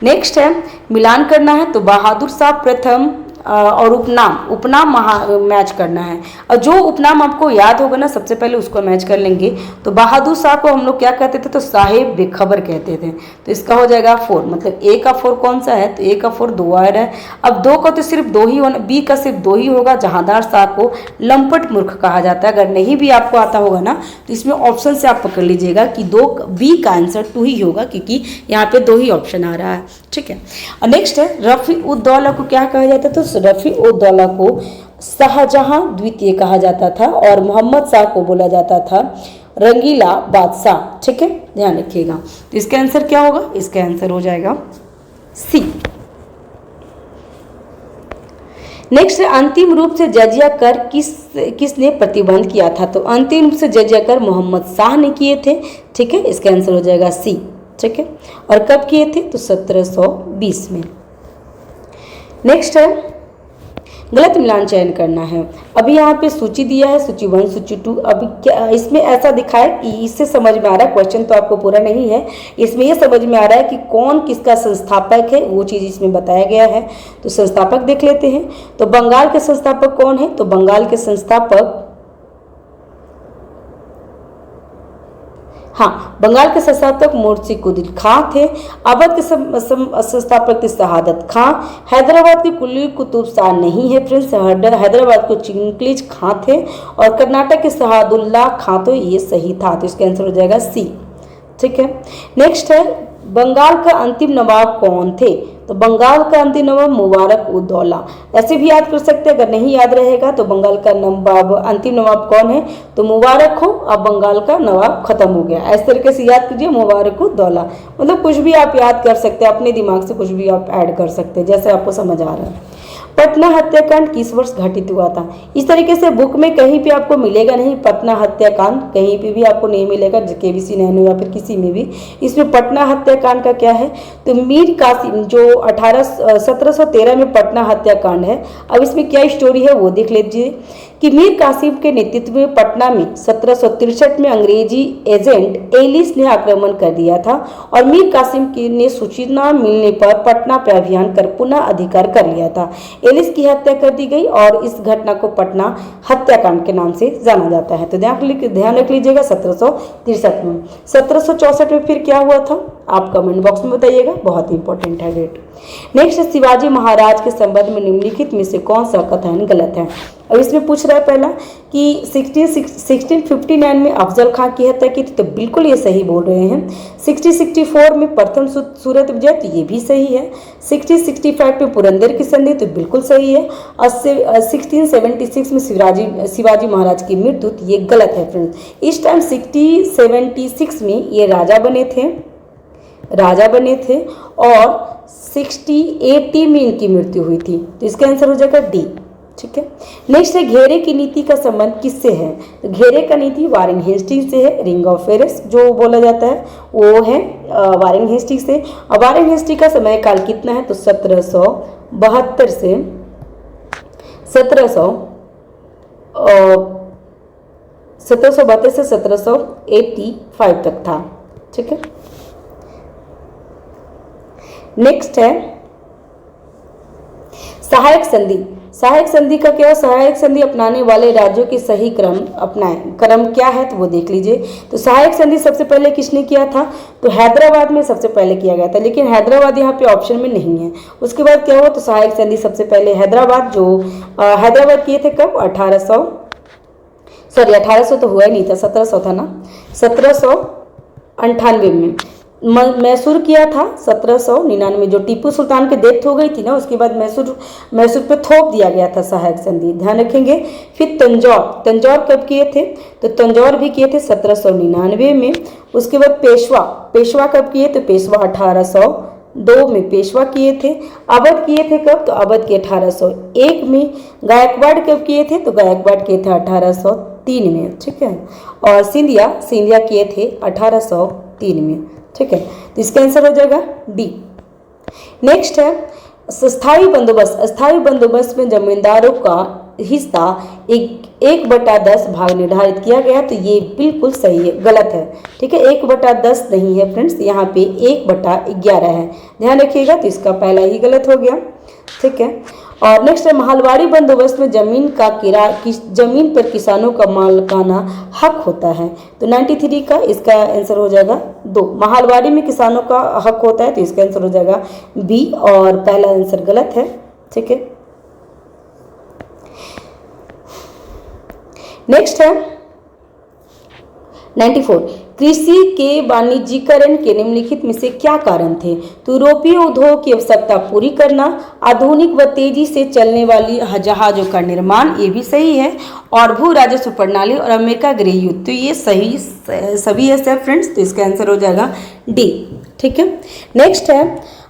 नेक्स्ट है, मिलान करना है, तो बहादुर शाह प्रथम और उपनाम मैच करना है। और जो उपनाम आपको याद होगा ना, सबसे पहले उसको मैच कर लेंगे। तो बहादुर शाह को हम लोग क्या कहते थे, तो साहेब बेखबर कहते थे। तो इसका हो जाएगा 4, मतलब ए का 4 कौन सा है, तो ए का 4 2 आ रहा है। अब 2 का तो सिर्फ 2 ही होना, बी का सिर्फ 2 ही होगा। जहांदार शाह को लंपट मूर्ख कहा जाता है। अगर नहीं भी आपको आता होगा ना, तो इसमें ऑप्शन से आप पकड़ लीजिएगा कि 2 बी का आंसर 2 ही होगा, क्योंकि यहाँ पे 2 ही ऑप्शन आ रहा है। ठीक है। और नेक्स्ट है, रफी उद दौला को क्या कहा जाता था, तो रफी उद दौला को शाहजहां द्वितीय कहा जाता था, और मोहम्मद शाह को बोला जाता था रंगीला बादशाह। ठीक है, ध्यान रखिएगा। तो इसका आंसर क्या होगा, इसका आंसर हो जाएगा सी। नेक्स्ट, अंतिम रूप से जजिया कर किसने प्रतिबंध किया था? तो अंतिम रूप से जजिया कर मोहम्मद शाह ने किए थे। ठीक है, इसका आंसर हो जाएगा सी। ठीक है, और कब किए थे? तो 1720 में। नेक्स्ट है गलत मिलान चयन करना है। अभी यहाँ पे सूची दिया है, सूची 1, सूची 2। अभी क्या इसमें ऐसा दिखा है कि इससे समझ में आ रहा है, क्वेश्चन तो आपको पूरा नहीं है, इसमें ये समझ में आ रहा है कि कौन किसका संस्थापक है, वो चीज़ इसमें बताया गया है। तो संस्थापक देख लेते हैं। तो बंगाल के संस्थापक कौन है? तो बंगाल के संस्थापक, हाँ, बंगाल के संस्थापक मुर्शी कुली खां थे। अवध के संस्थापक थे शहादत खां। हैदराबाद के कुली कुतुब शाह नहीं है फ्रेंड्स, हैदराबाद को चिंगलीज खां थे। और कर्नाटक के शहादुल्ला खां, तो ये सही था, तो इसका आंसर हो जाएगा सी। ठीक है, नेक्स्ट है बंगाल का अंतिम नवाब कौन थे? तो बंगाल का अंतिम नवाब मुबारक उद दौला। ऐसे भी याद कर सकते हैं, अगर नहीं याद रहेगा तो बंगाल का नवाब अंतिम नवाब कौन है? तो मुबारक हो, अब बंगाल का नवाब खत्म हो गया। इस तरीके से याद कीजिए, मुबारक उद दौला। मतलब कुछ भी आप याद कर सकते हैं, अपने दिमाग से कुछ भी आप ऐड कर सकते हैं, जैसे आपको समझ आ रहा है। पटना हत्याकांड किस वर्ष घटित हुआ था? इस तरीके से बुक में कहीं पे आपको मिलेगा नहीं पटना हत्याकांड, कहीं पे भी आपको नहीं मिलेगा, केबीसी नैनो या फिर किसी में भी। इसमें पटना हत्याकांड का क्या है? तो मीर कासिम जो 1713 में पटना हत्याकांड है। अब इसमें क्या स्टोरी है वो देख लीजिए कि मीर कासिम के नेतृत्व में पटना में 1763 में अंग्रेजी एजेंट एलिस ने आक्रमण कर दिया था और मीर कासिम ने सूचना मिलने पर पटना पर अभियान कर पुनः अधिकार कर लिया था। एलिस की हत्या कर दी गई और इस घटना को पटना हत्याकांड के नाम से जाना जाता है। तो ध्यान रख लीजिएगा 1763 में। 1764 में फिर क्या हुआ था आप कमेंट बॉक्स में बताइएगा, बहुत इंपॉर्टेंट है डेट। नेक्स्ट, शिवाजी महाराज के संबंध में निम्नलिखित में से कौन सा कथन गलत है? अब इसमें पूछ रहा है पहला कि 1659 में अफजल खां की हत्या की थी, तो बिल्कुल ये सही बोल रहे हैं। 1664 में प्रथम सूरत विजय, तो ये भी सही है। 1665 में पुरंदर की संधि, तो बिल्कुल सही है। और 1676 में शिवाजी महाराज की मृत्यु, तो ये गलत है फ्रेंड्स। इस टाइम 1676 में ये राजा बने थे और 1680 में इनकी मृत्यु हुई थी, तो इसका आंसर हो जाएगा डी। ठीक है, नेक्स्ट है घेरे की नीति का संबंध किससे है? तो घेरे का नीति वारेन हेस्टिंग्स से है। रिंग ऑफ फेरेस जो बोला जाता है वो है वारेन हेस्टिंग्स से। और वारेन हेस्टिंग्स का समय काल कितना है? तो 1772 से 1785 तक था। ठीक है, नेक्स्ट है सहायक संधि। सहायक संधि का क्या? सहायक संधि अपनाने वाले राज्यों के सही क्रम क्या है, तो वो देख लीजिए। तो सहायक संधि सबसे पहले किसने किया था? तो हैदराबाद में सबसे पहले किया गया था, लेकिन हैदराबाद यहाँ पे ऑप्शन में नहीं है। उसके बाद क्या हुआ? तो सहायक संधि सबसे पहले हैदराबाद किए थे कब? 1800 तो हुआ ही नहीं था, 1700 था ना, 1798 में। मैसूर किया था 1799, जो टीपू सुल्तान की डेथ हो गई थी ना, उसके बाद मैसूर पे थोप दिया गया था सहायक संधि, ध्यान रखेंगे। फिर तंजौर कब किए थे? तो तंजौर भी किए थे 1799 में। उसके बाद पेशवा कब किए? तो पेशवा 1802 में पेशवा किए थे। अवध किए थे कब? तो अवध के 1801 में। गायकवाड़ कब किए थे? तो गायकवाड़ किए थे 1803 में। ठीक है, और सिंधिया किए थे 1803 में। ठीक है, तो इसका आंसर हो जाएगा डी। नेक्स्ट है स्थायी बंदोबस्त। स्थायी बंदोबस्त में जमींदारों का हिस्सा 1/10 भाग निर्धारित किया गया, तो ये बिल्कुल सही है, गलत है। ठीक है, 1/10 नहीं है फ्रेंड्स, यहाँ पे 1/11 है, ध्यान रखिएगा। तो इसका पहला ही गलत हो गया। ठीक है, और नेक्स्ट है महलवाड़ी बंदोबस्त में जमीन पर किसानों का मालिकाना हक होता है, तो 93 का इसका आंसर हो जाएगा 2। महलवाड़ी में किसानों का हक होता है, तो इसका आंसर हो जाएगा बी, और पहला आंसर गलत है। ठीक है, नेक्स्ट है 94 कृषि के वाणिज्यीकरण के निम्नलिखित में से क्या कारण थे? तो यूरोपीय उद्योग की आवश्यकता पूरी करना, आधुनिक व तेजी से चलने वाली जहाजों का निर्माण, ये भी सही है, और भू राजस्व प्रणाली और अमेरिका गृह युद्ध, तो ये सभी है सब फ्रेंड्स, तो इसका आंसर हो जाएगा डी। ठीक है, नेक्स्ट है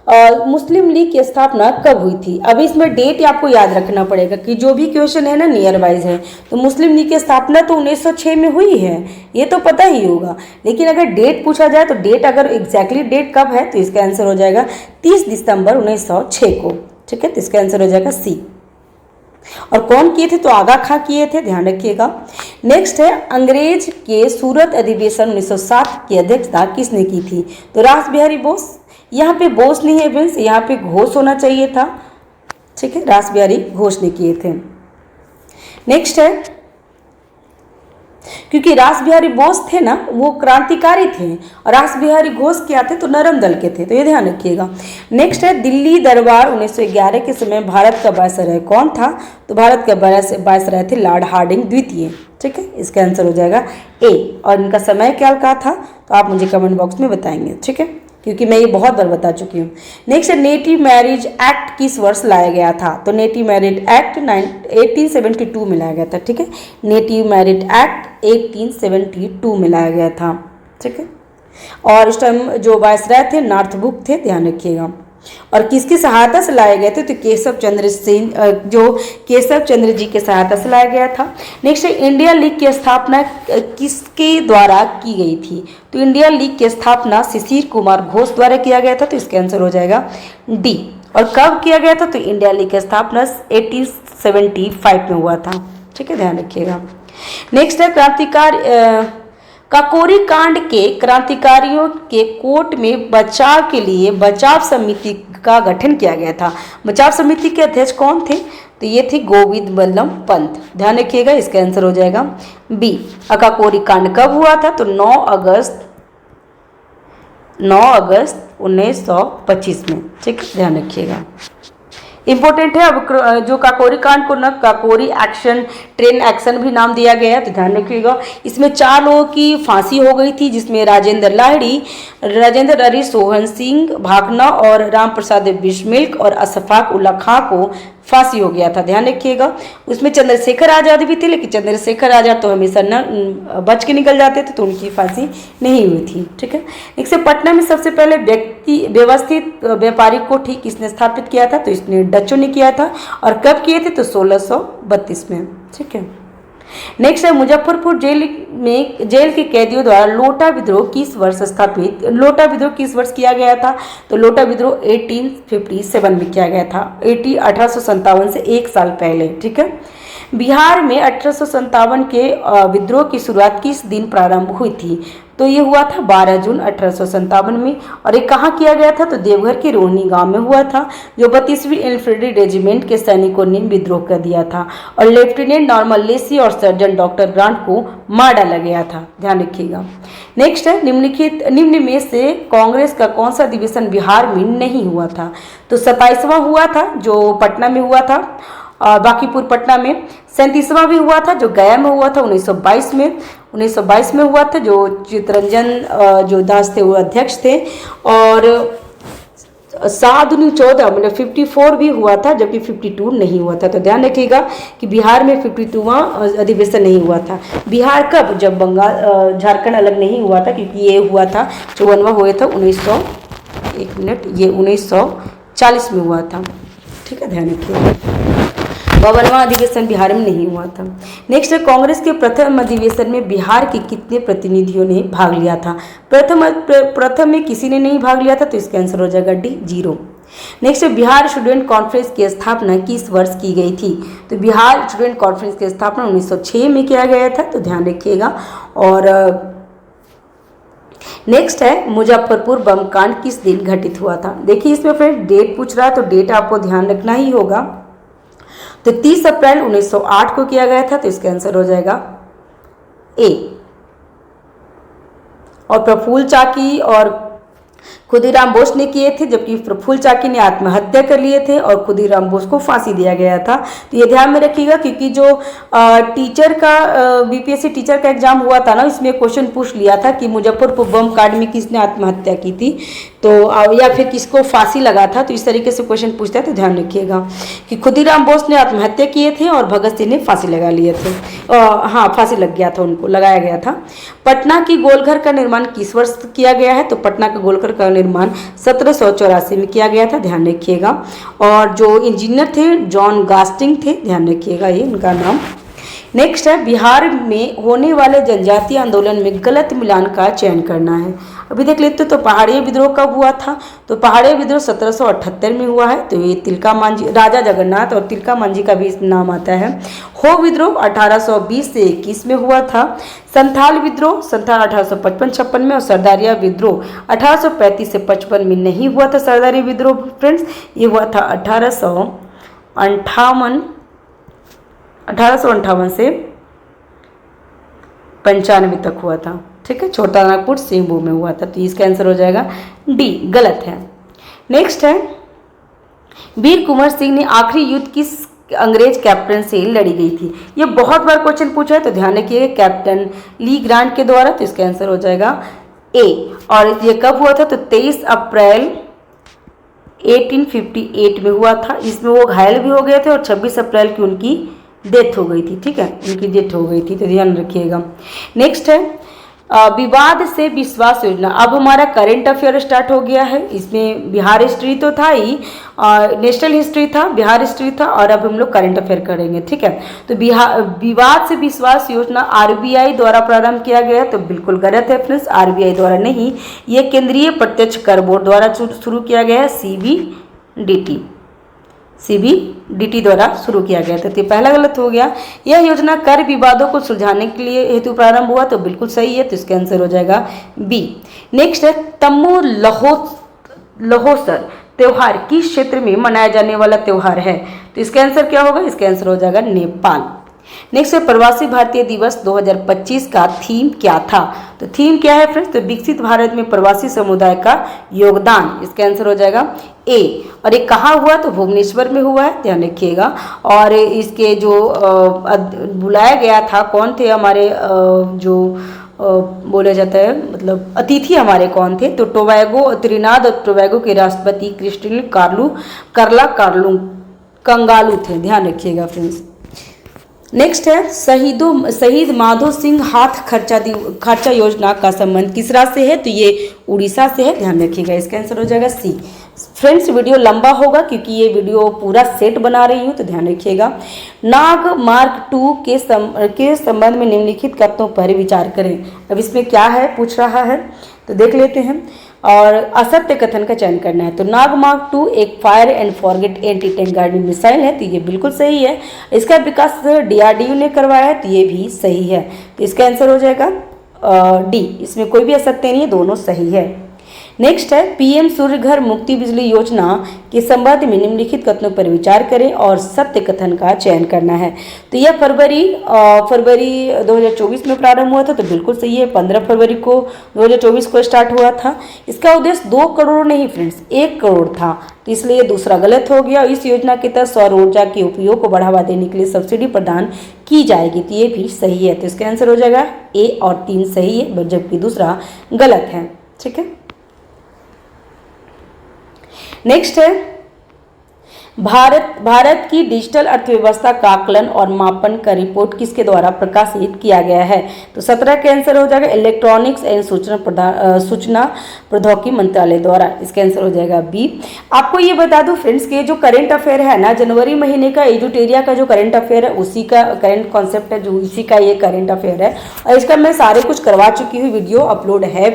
मुस्लिम लीग की स्थापना कब हुई थी। अब इसमें डेट आपको याद रखना पड़ेगा कि जो भी क्वेश्चन है ना नियर वाइज है, तो मुस्लिम लीग की स्थापना तो 1906 में हुई है, ये तो पता ही होगा। लेकिन अगर डेट पूछा जाए तो डेट अगर एग्जैक्टली डेट कब है तो इसका आंसर हो जाएगा 30 दिसंबर 1906 को। ठीक है, तो इसका आंसर हो जाएगा सी। और कौन किए थे तो आगा खां किए थे, ध्यान रखिएगा। नेक्स्ट है अंग्रेज के सूरत अधिवेशन 1907 की अध्यक्षता किसने की थी, तो रास बिहारी बोस। यहाँ पे बोस नहीं है फ्रेंड्स, यहाँ पे घोष होना चाहिए था। ठीक है, रास बिहारी घोष ने किए थे। नेक्स्ट है, क्योंकि रास बिहारी बोस थे ना वो क्रांतिकारी थे और रास बिहारी घोष क्या थे तो नरम दल के थे, तो ये ध्यान रखिएगा। नेक्स्ट है दिल्ली दरबार 1911 के समय भारत का वायसराय कौन था, तो भारत का वायसराय थे लॉर्ड हार्डिंग द्वितीय। ठीक है, इसका आंसर हो जाएगा ए। और इनका समय क्या था तो आप मुझे कमेंट बॉक्स में बताएंगे। ठीक है, क्योंकि मैं ये बहुत बार बता चुकी हूँ। नेक्स्ट नेटिव मैरिज एक्ट किस वर्ष लाया गया था, तो नेटिव मैरिज एक्ट 1872 में लाया गया था। ठीक है, नेटिव मैरिज एक्ट 1872 में लाया गया था। ठीक है, और उस टाइम जो वायसराय थे नॉर्थब्रुक थे, ध्यान रखिएगा। और किसकी सहायता से लाए गए थे तो केशव चंद्र सिंह, जो केशव चंद्र जी के सहायता से लाया गया था। नेक्स्ट इंडिया लीग की स्थापना किसके द्वारा की गई थी, तो इंडिया लीग की स्थापना शिशिर कुमार घोष द्वारा किया गया था, तो इसका आंसर हो जाएगा डी। और कब किया गया था तो इंडिया लीग की स्थापना 1875 में हुआ था। ठीक है, ध्यान रखिएगा। नेक्स्ट है काकोरी कांड के क्रांतिकारियों के कोर्ट में बचाव के लिए बचाव समिति का गठन किया गया था। बचाव समिति के अध्यक्ष कौन थे, तो ये थे गोविंद बल्लभ पंत। ध्यान रखिएगा, इसका आंसर हो जाएगा बी। काकोरी कांड कब हुआ था तो 9 अगस्त 1925 में। ठीक, ध्यान रखिएगा, इंपॉर्टेंट है। अब जो काकोरी कांड को ना काकोरी एक्शन ट्रेन एक्शन भी नाम दिया गया है, तो ध्यान रखिएगा। इसमें 4 लोगों की फांसी हो गई थी, जिसमें राजेंद्र लाहिड़ी, सोहन सिंह भाकना और राम प्रसाद बिस्मिल और अशफाक उल्ला खां को फांसी हो गया था। ध्यान रखिएगा, उसमें चंद्रशेखर आजाद भी थे, लेकिन चंद्रशेखर आजाद तो हमेशा न बच के निकल जाते थे, तो उनकी फांसी नहीं हुई थी। ठीक है, इससे पटना में सबसे पहले व्यवस्थित व्यापारिक कोठी किसने स्थापित किया था, तो इसने डचों ने किया था। और कब किए थे तो 1632 में। ठीक है, नेक्स्ट है मुजफ्फरपुर जेल के कैदियों द्वारा लोटा विद्रोह किस वर्ष किया गया था, तो लोटा विद्रोह 1857 में किया गया था, 1857 से 1 साल पहले। ठीक है, बिहार में 1857 के विद्रोह की शुरुआत किस दिन प्रारंभ हुई थी, तो ये हुआ था 12 जून 1857 में। और ये कहाँ किया गया था तो देवघर के रोहिणी गांव में हुआ था, जो 32वीं इन्फेंट्री रेजिमेंट के सैनिकों ने विद्रोह कर दिया था और लेफ्टिनेंट नॉर्मल लेसी और सर्जन डॉक्टर ग्रांट को मार डाला गया था। ध्यान रखिएगा। नेक्स्ट है निम्न में से कांग्रेस का कौन सा अधिवेशन बिहार में नहीं हुआ था, तो 27वां हुआ था जो पटना में हुआ था, बांकीपुर पटना में। 37वां भी हुआ था जो गया में हुआ था 1922 में हुआ था, जो चित्तरंजन जो दास थे वो अध्यक्ष थे। और 7-14 मतलब 54 भी हुआ था, जबकि 52 नहीं हुआ था। तो ध्यान रखिएगा कि बिहार में 52वां अधिवेशन नहीं हुआ था। बिहार कब, जब बंगाल झारखंड अलग नहीं हुआ था, क्योंकि ये हुआ था 54वां हुआ था 1940 में हुआ था। ठीक है, ध्यान रखिएगा। 52वां अधिवेशन बिहार में नहीं हुआ था। नेक्स्ट है कांग्रेस के प्रथम अधिवेशन में बिहार के कितने प्रतिनिधियों ने भाग लिया था, प्रथम में किसी ने नहीं भाग लिया था, तो इसका आंसर हो जाएगा डी 0। नेक्स्ट है बिहार स्टूडेंट कॉन्फ्रेंस की स्थापना किस वर्ष की गई थी, तो बिहार स्टूडेंट कॉन्फ्रेंस की स्थापना 1906 में किया गया था, तो ध्यान रखिएगा। और नेक्स्ट है मुजफ्फरपुर बम कांड किस दिन घटित हुआ था। देखिए इसमें फ्रेंड डेट पूछ रहा है, तो डेट आपको ध्यान रखना ही होगा। तो 30 अप्रैल 1908 को किया गया था, तो इसका आंसर हो जाएगा ए। और प्रफुल्ल चाकी और खुदीराम बोस ने किए थे, जबकि प्रफुल्ल चाकी ने आत्महत्या कर लिए थे और खुदीराम बोस को फांसी दिया गया था। तो ये ध्यान में रखिएगा, क्योंकि जो टीचर का बीपीएससी टीचर का एग्जाम हुआ था ना, इसमें क्वेश्चन पूछ लिया था कि मुजफ्फरपुर बम कांड में किसने आत्महत्या की थी, तो या फिर किसको फांसी लगा था, तो इस तरीके से क्वेश्चन पूछता है। तो ध्यान रखिएगा कि खुदीराम बोस ने आत्महत्या किए थे और भगत सिंह ने फांसी लगा लिए थे। हाँ, फांसी लग गया था, उनको लगाया गया था। पटना की गोलघर का निर्माण किस वर्ष किया गया है, तो पटना का गोलघर का निर्माण 1784 में किया गया था, ध्यान रखिएगा। और जो इंजीनियर थे जॉन गास्टिंग थे, ध्यान रखिएगा ये इनका नाम। नेक्स्ट है बिहार में होने वाले जनजातीय आंदोलन में गलत मिलान का चयन करना है। अभी देख लेते तो पहाड़ी विद्रोह कब हुआ था, तो पहाड़ी विद्रोह 1778 में हुआ है। तो ये तिलका मांझी, राजा जगन्नाथ और तिलका मांझी का भी नाम आता है। हो विद्रोह 1820 से 21 में हुआ था। संथाल विद्रोह 1855-56 में और सरदारिया विद्रोह 1835 से 55 में नहीं हुआ था। सरदारी विद्रोह फ्रेंड्स ये हुआ था 1858 से 95 तक हुआ था, ठीक है। छोटा नागपुर सिंहभूम में हुआ था, तो इसका आंसर हो जाएगा डी, गलत है। नेक्स्ट है वीर कुंवर सिंह ने आखिरी युद्ध किस अंग्रेज कैप्टन से लड़ी गई थी। ये बहुत बार क्वेश्चन पूछा है, तो ध्यान रखिएगा कैप्टन ली ग्रांट के द्वारा, तो इसका आंसर हो जाएगा ए। और ये कब हुआ था, तो 23 अप्रैल 1858 में हुआ था। इसमें वो घायल भी हो गए थे और 26 अप्रैल की उनकी डेथ हो गई थी, ठीक है, उनकी डेथ हो गई थी, तो ध्यान रखिएगा। नेक्स्ट है विवाद से विश्वास योजना। अब हमारा करंट अफेयर स्टार्ट हो गया है। इसमें बिहार हिस्ट्री तो था ही, नेशनल हिस्ट्री था, बिहार हिस्ट्री था, और अब हम लोग करंट अफेयर करेंगे, ठीक है। तो विवाद से विश्वास योजना आरबीआई द्वारा प्रारंभ किया गया है, तो बिल्कुल गलत है फ्रेंड्स, आरबीआई द्वारा नहीं, ये केंद्रीय प्रत्यक्ष कर बोर्ड द्वारा शुरू किया गया है, सीबीडीटी द्वारा शुरू किया गया था। तो पहला गलत हो गया। यह योजना कर विवादों को सुलझाने के लिए हेतु प्रारंभ हुआ, तो बिल्कुल सही है, तो इसका आंसर हो जाएगा बी। नेक्स्ट है तम्मू लहोसर त्योहार किस क्षेत्र में मनाया जाने वाला त्योहार है, तो इसका आंसर क्या होगा, इसका आंसर हो जाएगा नेपाल। नेक्स्ट है प्रवासी भारतीय दिवस 2025 का थीम क्या था, तो थीम क्या है फ्रेंड्स, तो विकसित भारत में प्रवासी समुदाय का योगदान, इसका आंसर हो जाएगा ए। और ये कहाँ हुआ, तो भुवनेश्वर में हुआ है, ध्यान रखिएगा। और इसके जो बुलाया गया था, कौन थे हमारे जो बोला जाता है, मतलब अतिथि हमारे कौन थे, तो टोबैगो, त्रिनाद और टोबैगो के राष्ट्रपति क्रिस्टिन कंगालू थे, ध्यान रखिएगा फ्रेंड्स। नेक्स्ट है शहीद माधो सिंह हाथ खर्चा योजना का संबंध किस राज्य से है, तो ये उड़ीसा से है, ध्यान रखिएगा, इसका आंसर हो जाएगा सी। फ्रेंड्स वीडियो लंबा होगा क्योंकि ये वीडियो पूरा सेट बना रही हूँ, तो ध्यान रखिएगा। नाग मार्ग 2 के संबंध में निम्नलिखित कथनों पर विचार करें। अब इसमें क्या है पूछ रहा है, तो देख लेते हैं। और असत्य कथन का चयन करना है। तो नागमार्ग 2 एक fire and forget anti tank guiding missile है, तो ये बिल्कुल सही है। इसका विकास डीआरडीओ ने करवाया है, तो ये भी सही है। तो इसका आंसर हो जाएगा डी, इसमें कोई भी असत्य नहीं है, दोनों सही है। नेक्स्ट है पीएम सूर्य घर मुफ्त बिजली योजना के संबंध में निम्नलिखित कथनों पर विचार करें और सत्य कथन का चयन करना है। तो यह फरवरी 2024 में प्रारंभ हुआ था, तो बिल्कुल सही है। 15 फरवरी को 2024 को स्टार्ट हुआ था। इसका उद्देश्य 2 करोड़ नहीं फ्रेंड्स, 1 करोड़ था, तो इसलिए दूसरा गलत हो गया। इस योजना के तहत सौर ऊर्जा के उपयोग को बढ़ावा देने के लिए सब्सिडी प्रदान की जाएगी, तो ये भी सही है। तो इसका आंसर हो जाएगा ए और 3 सही है, जबकि दूसरा गलत है, ठीक है। नेक्स्ट है भारत की डिजिटल अर्थव्यवस्था का आकलन और मापन का रिपोर्ट किसके द्वारा प्रकाशित किया गया है। तो 17 का आंसर हो जाएगा इलेक्ट्रॉनिक्स एंड सूचना प्रौद्योगिकी मंत्रालय द्वारा। इसका आंसर हो जाएगा बी। आपको ये बता दूं फ्रेंड्स के जो करंट अफेयर है ना, जनवरी महीने का एजुटेरिया का जो करंट अफेयर है उसी का करंट कॉन्सेप्ट है, जो इसी का ये करंट अफेयर है। और इसका मैं सारे कुछ करवा चुकी हूँ, वीडियो अपलोड है।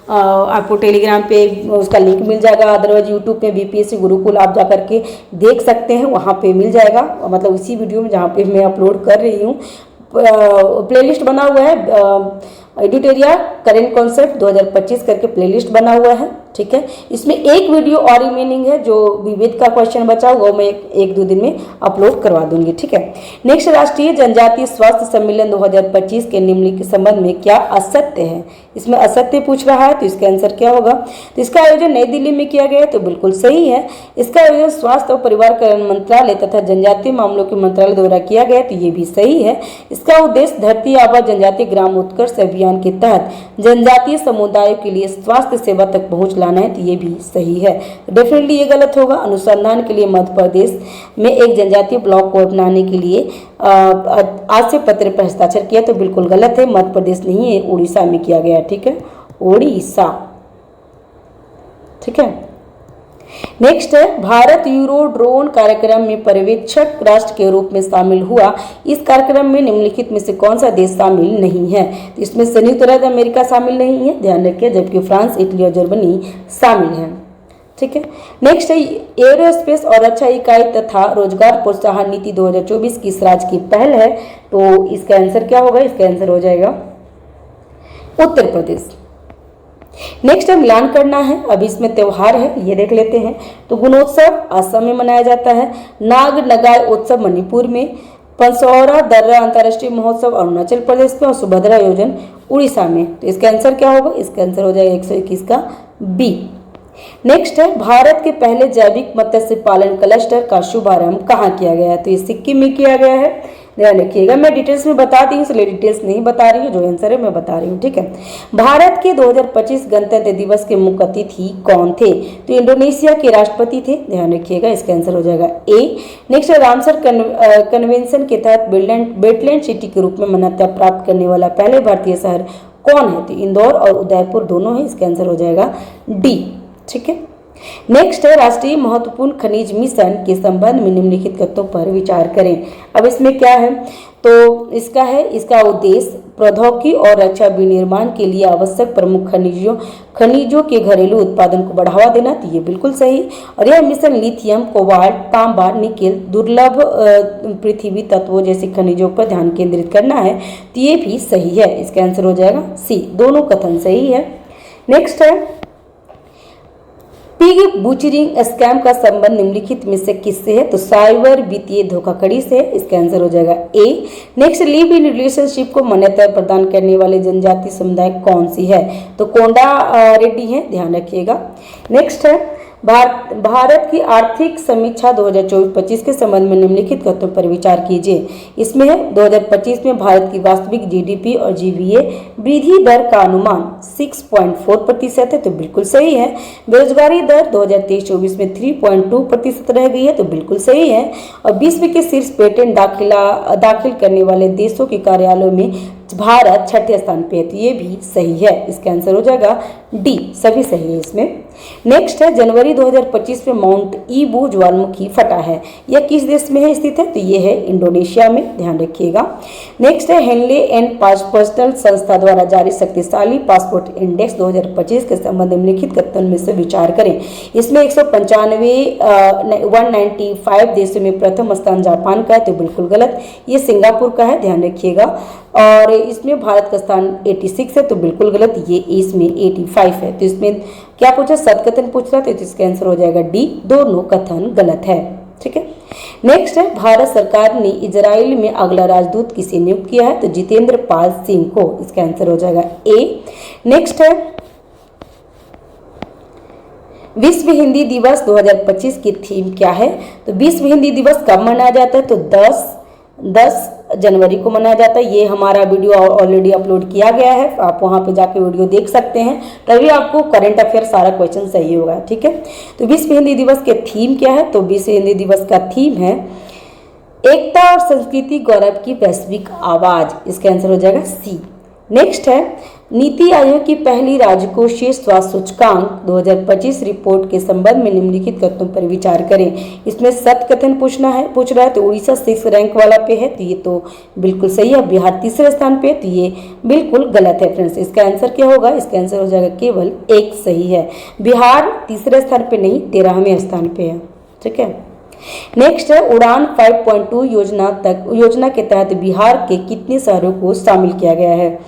आपको टेलीग्राम पे उसका लिंक मिल जाएगा, अदरवाइज यूट्यूब पे बीपीएससी गुरुकुल आप जा करके देख सकते हैं, वहाँ पे मिल जाएगा। मतलब इसी वीडियो में जहाँ पे मैं अपलोड कर रही हूँ प्लेलिस्ट बना हुआ है, एडिटोरिया करेंट कॉन्सेप्ट 2025 करके प्लेलिस्ट बना हुआ है, ठीक है। इसमें एक वीडियो और रिमेनिंग है, जो विविध का क्वेश्चन बचा हुआ मैं 1-2 दिन में अपलोड करवा दूंगी, ठीक है। नेक्स्ट, राष्ट्रीय जनजातीय स्वास्थ्य सम्मेलन 2025 के निम्नलिखित संबंध में क्या असत्य है। इसमें असत्य पूछ रहा है, तो इसका आंसर क्या होगा। तो इसका आयोजन नई दिल्ली में किया गया है, तो बिल्कुल सही है। इसका आयोजन स्वास्थ्य और परिवार कल्याण मंत्रालय तथा जनजातीय मामलों के मंत्रालय द्वारा किया गया है, तो ये भी सही है। इसका उद्देश्य धरती आबा जनजातीय ग्राम उत्कर्ष अभियान के तहत जनजातीय समुदायों के लिए स्वास्थ्य सेवा तक पहुंच लाना है, तो ये भी सही है। डेफिनेटली ये गलत होगा। अनुसंधान के लिए मध्य प्रदेश में एक जनजातीय ब्लॉक को अपनाने के लिए आज से पत्र पर हस्ताक्षर किया, तो बिल्कुल गलत है। मध्य प्रदेश नहीं है, उड़ीसा में किया गया, ठीक है, उड़ीसा। ठीक है। नेक्स्ट है, भारत यूरो ड्रोन कार्यक्रम में पर्यवेक्षक राष्ट्र के रूप में शामिल हुआ। इस कार्यक्रम में निम्नलिखित में से कौन सा देश शामिल नहीं है? तो इसमें संयुक्त राज्य अमेरिका शामिल नहीं है, ध्यान रखिए, जबकि फ्रांस, इटली और जर्मनी शामिल है। ठीक है। नेक्स्ट है, एरोस्पेस और रक्षा इकाई तथा रोजगार प्रोत्साहन नीति 2024 किस राज्य की पहल है? तो इसका आंसर क्या होगा? इसका आंसर हो जाएगा उत्तर प्रदेश। नेक्स्ट है, मिलान करना है। अभी इसमें त्योहार है, ये देख लेते हैं। तो गुणोत्सव असम में मनाया जाता है, नाग नगाय उत्सव मणिपुर में, पंसौरा दर्रा अंतर्राष्ट्रीय महोत्सव अरुणाचल प्रदेश में और सुभद्रा योजन उड़ीसा में। तो इसका आंसर क्या होगा? इसका आंसर हो जाएगा 121 का बी। नेक्स्ट है, भारत के पहले जैविक मत्स्य पालन क्लस्टर का शुभारंभ कहाँ किया गया है? तो ये सिक्किम में किया गया है, ध्यान रखिएगा। मैं डिटेल्स में बता दी हूँ, इसलिए डिटेल्स नहीं बता रही हूँ, जो आंसर है मैं बता रही हूँ। ठीक है। भारत के 2025 गणतंत्र दिवस के मुख्य अतिथि कौन थे? तो इंडोनेशिया के राष्ट्रपति थे, ध्यान रखिएगा, इसका आंसर हो जाएगा ए। नेक्स्ट है, रामसर कन्वेंशन के तहत वेटलैंड सिटी के रूप में मान्यता प्राप्त करने वाला पहले भारतीय शहर कौन है? तो इंदौर और उदयपुर दोनों है, इसका आंसर हो जाएगा डी। ठीक है। नेक्स्ट है, राष्ट्रीय महत्वपूर्ण खनिज मिशन के संबंध में निम्नलिखित तथ्यों पर विचार करें। अब इसमें क्या है? तो इसका है, इसका उद्देश्य प्रौद्योगिकी और रक्षा विनिर्माण के लिए आवश्यक प्रमुख खनिजों के घरेलू उत्पादन को बढ़ावा देना। तो ये बिल्कुल सही। और यह मिशन लिथियम, कोबाल्ट, तांबा, निकेल, दुर्लभ पृथ्वी तत्वों जैसे खनिजों पर ध्यान केंद्रित करना है। तो ये भी सही है, इसका आंसर हो जाएगा सी। दोनों कथन सही है। नेक्स्ट है, पिग बूचरिंग स्कैम का संबंध निम्नलिखित में से किससे है? तो साइबर वित्तीय धोखाधड़ी से, इसका आंसर हो जाएगा ए। नेक्स्ट, लिव इन रिलेशनशिप को मान्यता प्रदान करने वाले जनजाति समुदाय कौन सी है? तो कोंडा रेड्डी है, ध्यान रखिएगा। नेक्स्ट है, भारत की आर्थिक समीक्षा 2024-25 के संबंध में निम्नलिखित तथ्यों पर विचार कीजिए। इसमें है 2025 में भारत की वास्तविक जीडीपी और जीवीए वृद्धि दर का अनुमान 6.4% है, तो बिल्कुल सही है। बेरोजगारी दर 2023-24 में 3.2% रह गई है, तो बिल्कुल सही है। और विश्व के शीर्ष पेटेंट दाखिल करने वाले देशों के कार्यालयों में भारत 6ठे स्थान पे है, तो ये भी सही है, इसका आंसर हो जाएगा डी। सभी सही है इसमें। नेक्स्ट है, जनवरी 2025 में माउंट ईबू ज्वालामुखी फटा है, यह किस देश में है स्थित है? तो ये है इंडोनेशिया में, ध्यान रखिएगा। नेक्स्ट है, हेनले एंड पर्सनल संस्था द्वारा जारी शक्तिशाली पासपोर्ट इंडेक्स 2025 के संबंध में निम्नलिखित कथनों में से विचार करें। इसमें 195 देशों में प्रथम स्थान जापान का है, तो बिल्कुल गलत, ये सिंगापुर का है, ध्यान रखिएगा। और इसमें भारत का स्थान 86 है, तो बिल्कुल गलत, ये इसमें 85 है। तो इसमें क्या पूछा? सदकथन पूछ रहा था, तो इसका आंसर हो जाएगा डी। दोनों कथन गलत है। ठीक है। नेक्स्ट है, भारत सरकार ने इजराइल में अगला राजदूत किसे नियुक्त किया है? तो जितेंद्र पाल सिंह को, इसका आंसर हो जाएगा ए। नेक्स्ट है, विश्व हिंदी दिवस 2025 की थीम क्या है? तो विश्व हिंदी दिवस कब मनाया जाता है? तो 10 जनवरी को मनाया जाता है। ये हमारा वीडियो ऑलरेडी अपलोड किया गया है, आप वहां पे जाके वीडियो देख सकते हैं, तभी आपको करंट अफेयर सारा क्वेश्चन सही होगा। ठीक है। तो विश्व हिंदी दिवस के थीम क्या है? तो विश्व हिंदी दिवस का थीम है एकता और संस्कृति गौरव की वैश्विक आवाज, इसका आंसर हो जाएगा सी। नेक्स्ट है, नीति आयोग की पहली राजकोषीय स्वास्थ्य सूचकांक 2025 रिपोर्ट के संबंध में निम्नलिखित कथनों पर विचार करें। इसमें सत्य कथन पूछ रहा है, तो उड़ीसा 6 रैंक वाला पे है, तो ये तो बिल्कुल सही है। बिहार तीसरे स्थान पे, तो ये बिल्कुल गलत है फ्रेंड्स। इसका आंसर क्या होगा? इसका आंसर हो जाएगा केवल एक सही है। बिहार तीसरे स्थान पे नहीं, 13वें स्थान पे है। ठीक है। नेक्स्ट है, उड़ान 5.2 योजना के तहत बिहार के कितने शहरों को शामिल किया गया है?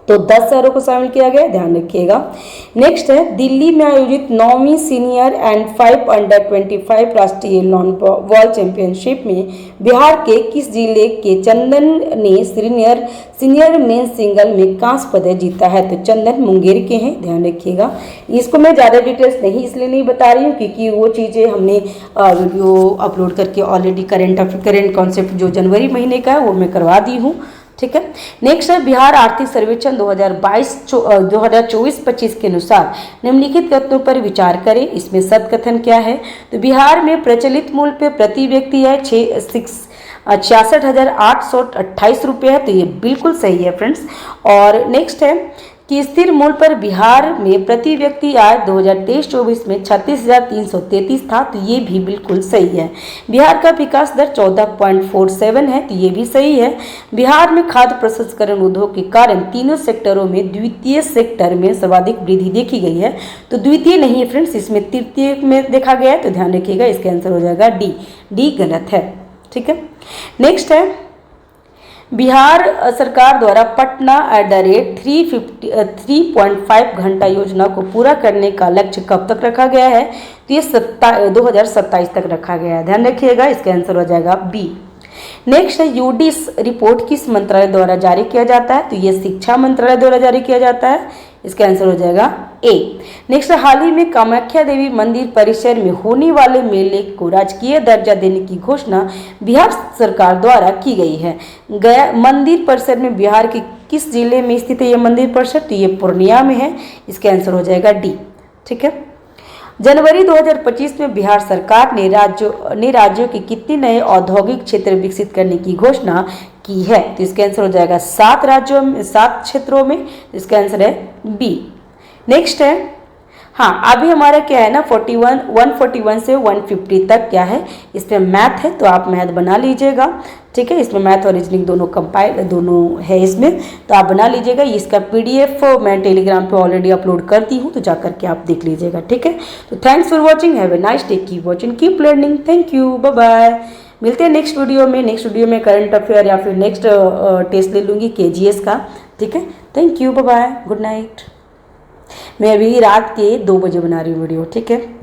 तो 10 शहरों को शामिल किया गया, ध्यान रखिएगा। नेक्स्ट है, दिल्ली में आयोजित 9वीं सीनियर एंड 5 अंडर 25 राष्ट्रीय लॉन बॉल चैंपियनशिप में बिहार के किस जिले के चंदन ने सीनियर मेन सिंगल में कांस्य पदक जीता है? तो चंदन मुंगेर के हैं, ध्यान रखिएगा। इसको मैं ज़्यादा डिटेल्स नहीं इसलिए नहीं बता रही हूँ क्योंकि वो चीज़ें हमने वीडियो अपलोड करके ऑलरेडी करंट कॉन्सेप्ट जो जनवरी महीने का है वो मैं करवा दी हूँ। ठीक है। नेक्स्ट है, बिहार आर्थिक सर्वेक्षण 2024-25 के अनुसार निम्नलिखित तथ्यों पर विचार करें। इसमें सत्य कथन क्या है? तो बिहार में प्रचलित मूल्य पे प्रति व्यक्ति है 66,828 रुपये है, तो ये बिल्कुल सही है फ्रेंड्स। और नेक्स्ट है, कि स्थिर मूल्य पर बिहार में प्रति व्यक्ति आय 2023-24 में 36,333 था, तो ये भी बिल्कुल सही है। बिहार का विकास दर 14.47 है, तो ये भी सही है। बिहार में खाद्य प्रसंस्करण उद्योग के कारण तीनों सेक्टरों में द्वितीय सेक्टर में सर्वाधिक वृद्धि देखी गई है। तो द्वितीय नहीं है फ्रेंड्स, इसमें तृतीय में देखा गया है, तो ध्यान रखिएगा, इसका आंसर हो जाएगा डी गलत है। ठीक है, नेक्स्ट है बिहार सरकार द्वारा पटना @3.5 घंटा योजना को पूरा करने का लक्ष्य कब तक रखा गया है? तो ये 2027 तक रखा गया है, ध्यान रखिएगा, इसका आंसर हो जाएगा बी। नेक्स्ट है यूडीएस रिपोर्ट किस मंत्रालय द्वारा जारी किया जाता है? तो ये शिक्षा मंत्रालय द्वारा जारी किया जाता है, इसका आंसर हो जाएगा ए। नेक्स्ट, हाल ही में कामाख्या देवी मंदिर परिसर में होने वाले मेले को राजकीय दर्जा देने की घोषणा बिहार सरकार द्वारा की गई है। गया मंदिर परिसर में बिहार के किस जिले में स्थित है ये मंदिर परिसर? तो ये पूर्णिया में है, इसका आंसर हो जाएगा डी। ठीक है, जनवरी 2025 में बिहार सरकार ने राज्यों के कितने नए औद्योगिक क्षेत्र विकसित करने की घोषणा की है? तो इसका आंसर हो जाएगा 7 राज्यों में, 7 क्षेत्रों में, इसका आंसर है बी। नेक्स्ट है, हाँ अभी हमारा क्या है ना 141 से 150 तक क्या है, इसमें मैथ है, तो आप मैथ बना लीजिएगा। ठीक है, इसमें मैथ और रीजनिंग दोनों है इसमें, तो आप बना लीजिएगा। इसका पीडीएफ मैं टेलीग्राम पे ऑलरेडी अपलोड करती हूँ, तो जाकर के आप देख लीजिएगा। ठीक है, तो thanks for watching, have a nice day, keep watching, keep learning, thank you, bye bye. मिलते हैं नेक्स्ट वीडियो में करंट अफेयर या फिर नेक्स्ट टेस्ट ले लूँगी केजीएस का। ठीक है, thank you, bye bye, good night. मैं अभी रात के 2 बजे बना रही हूँ वीडियो। ठीक है।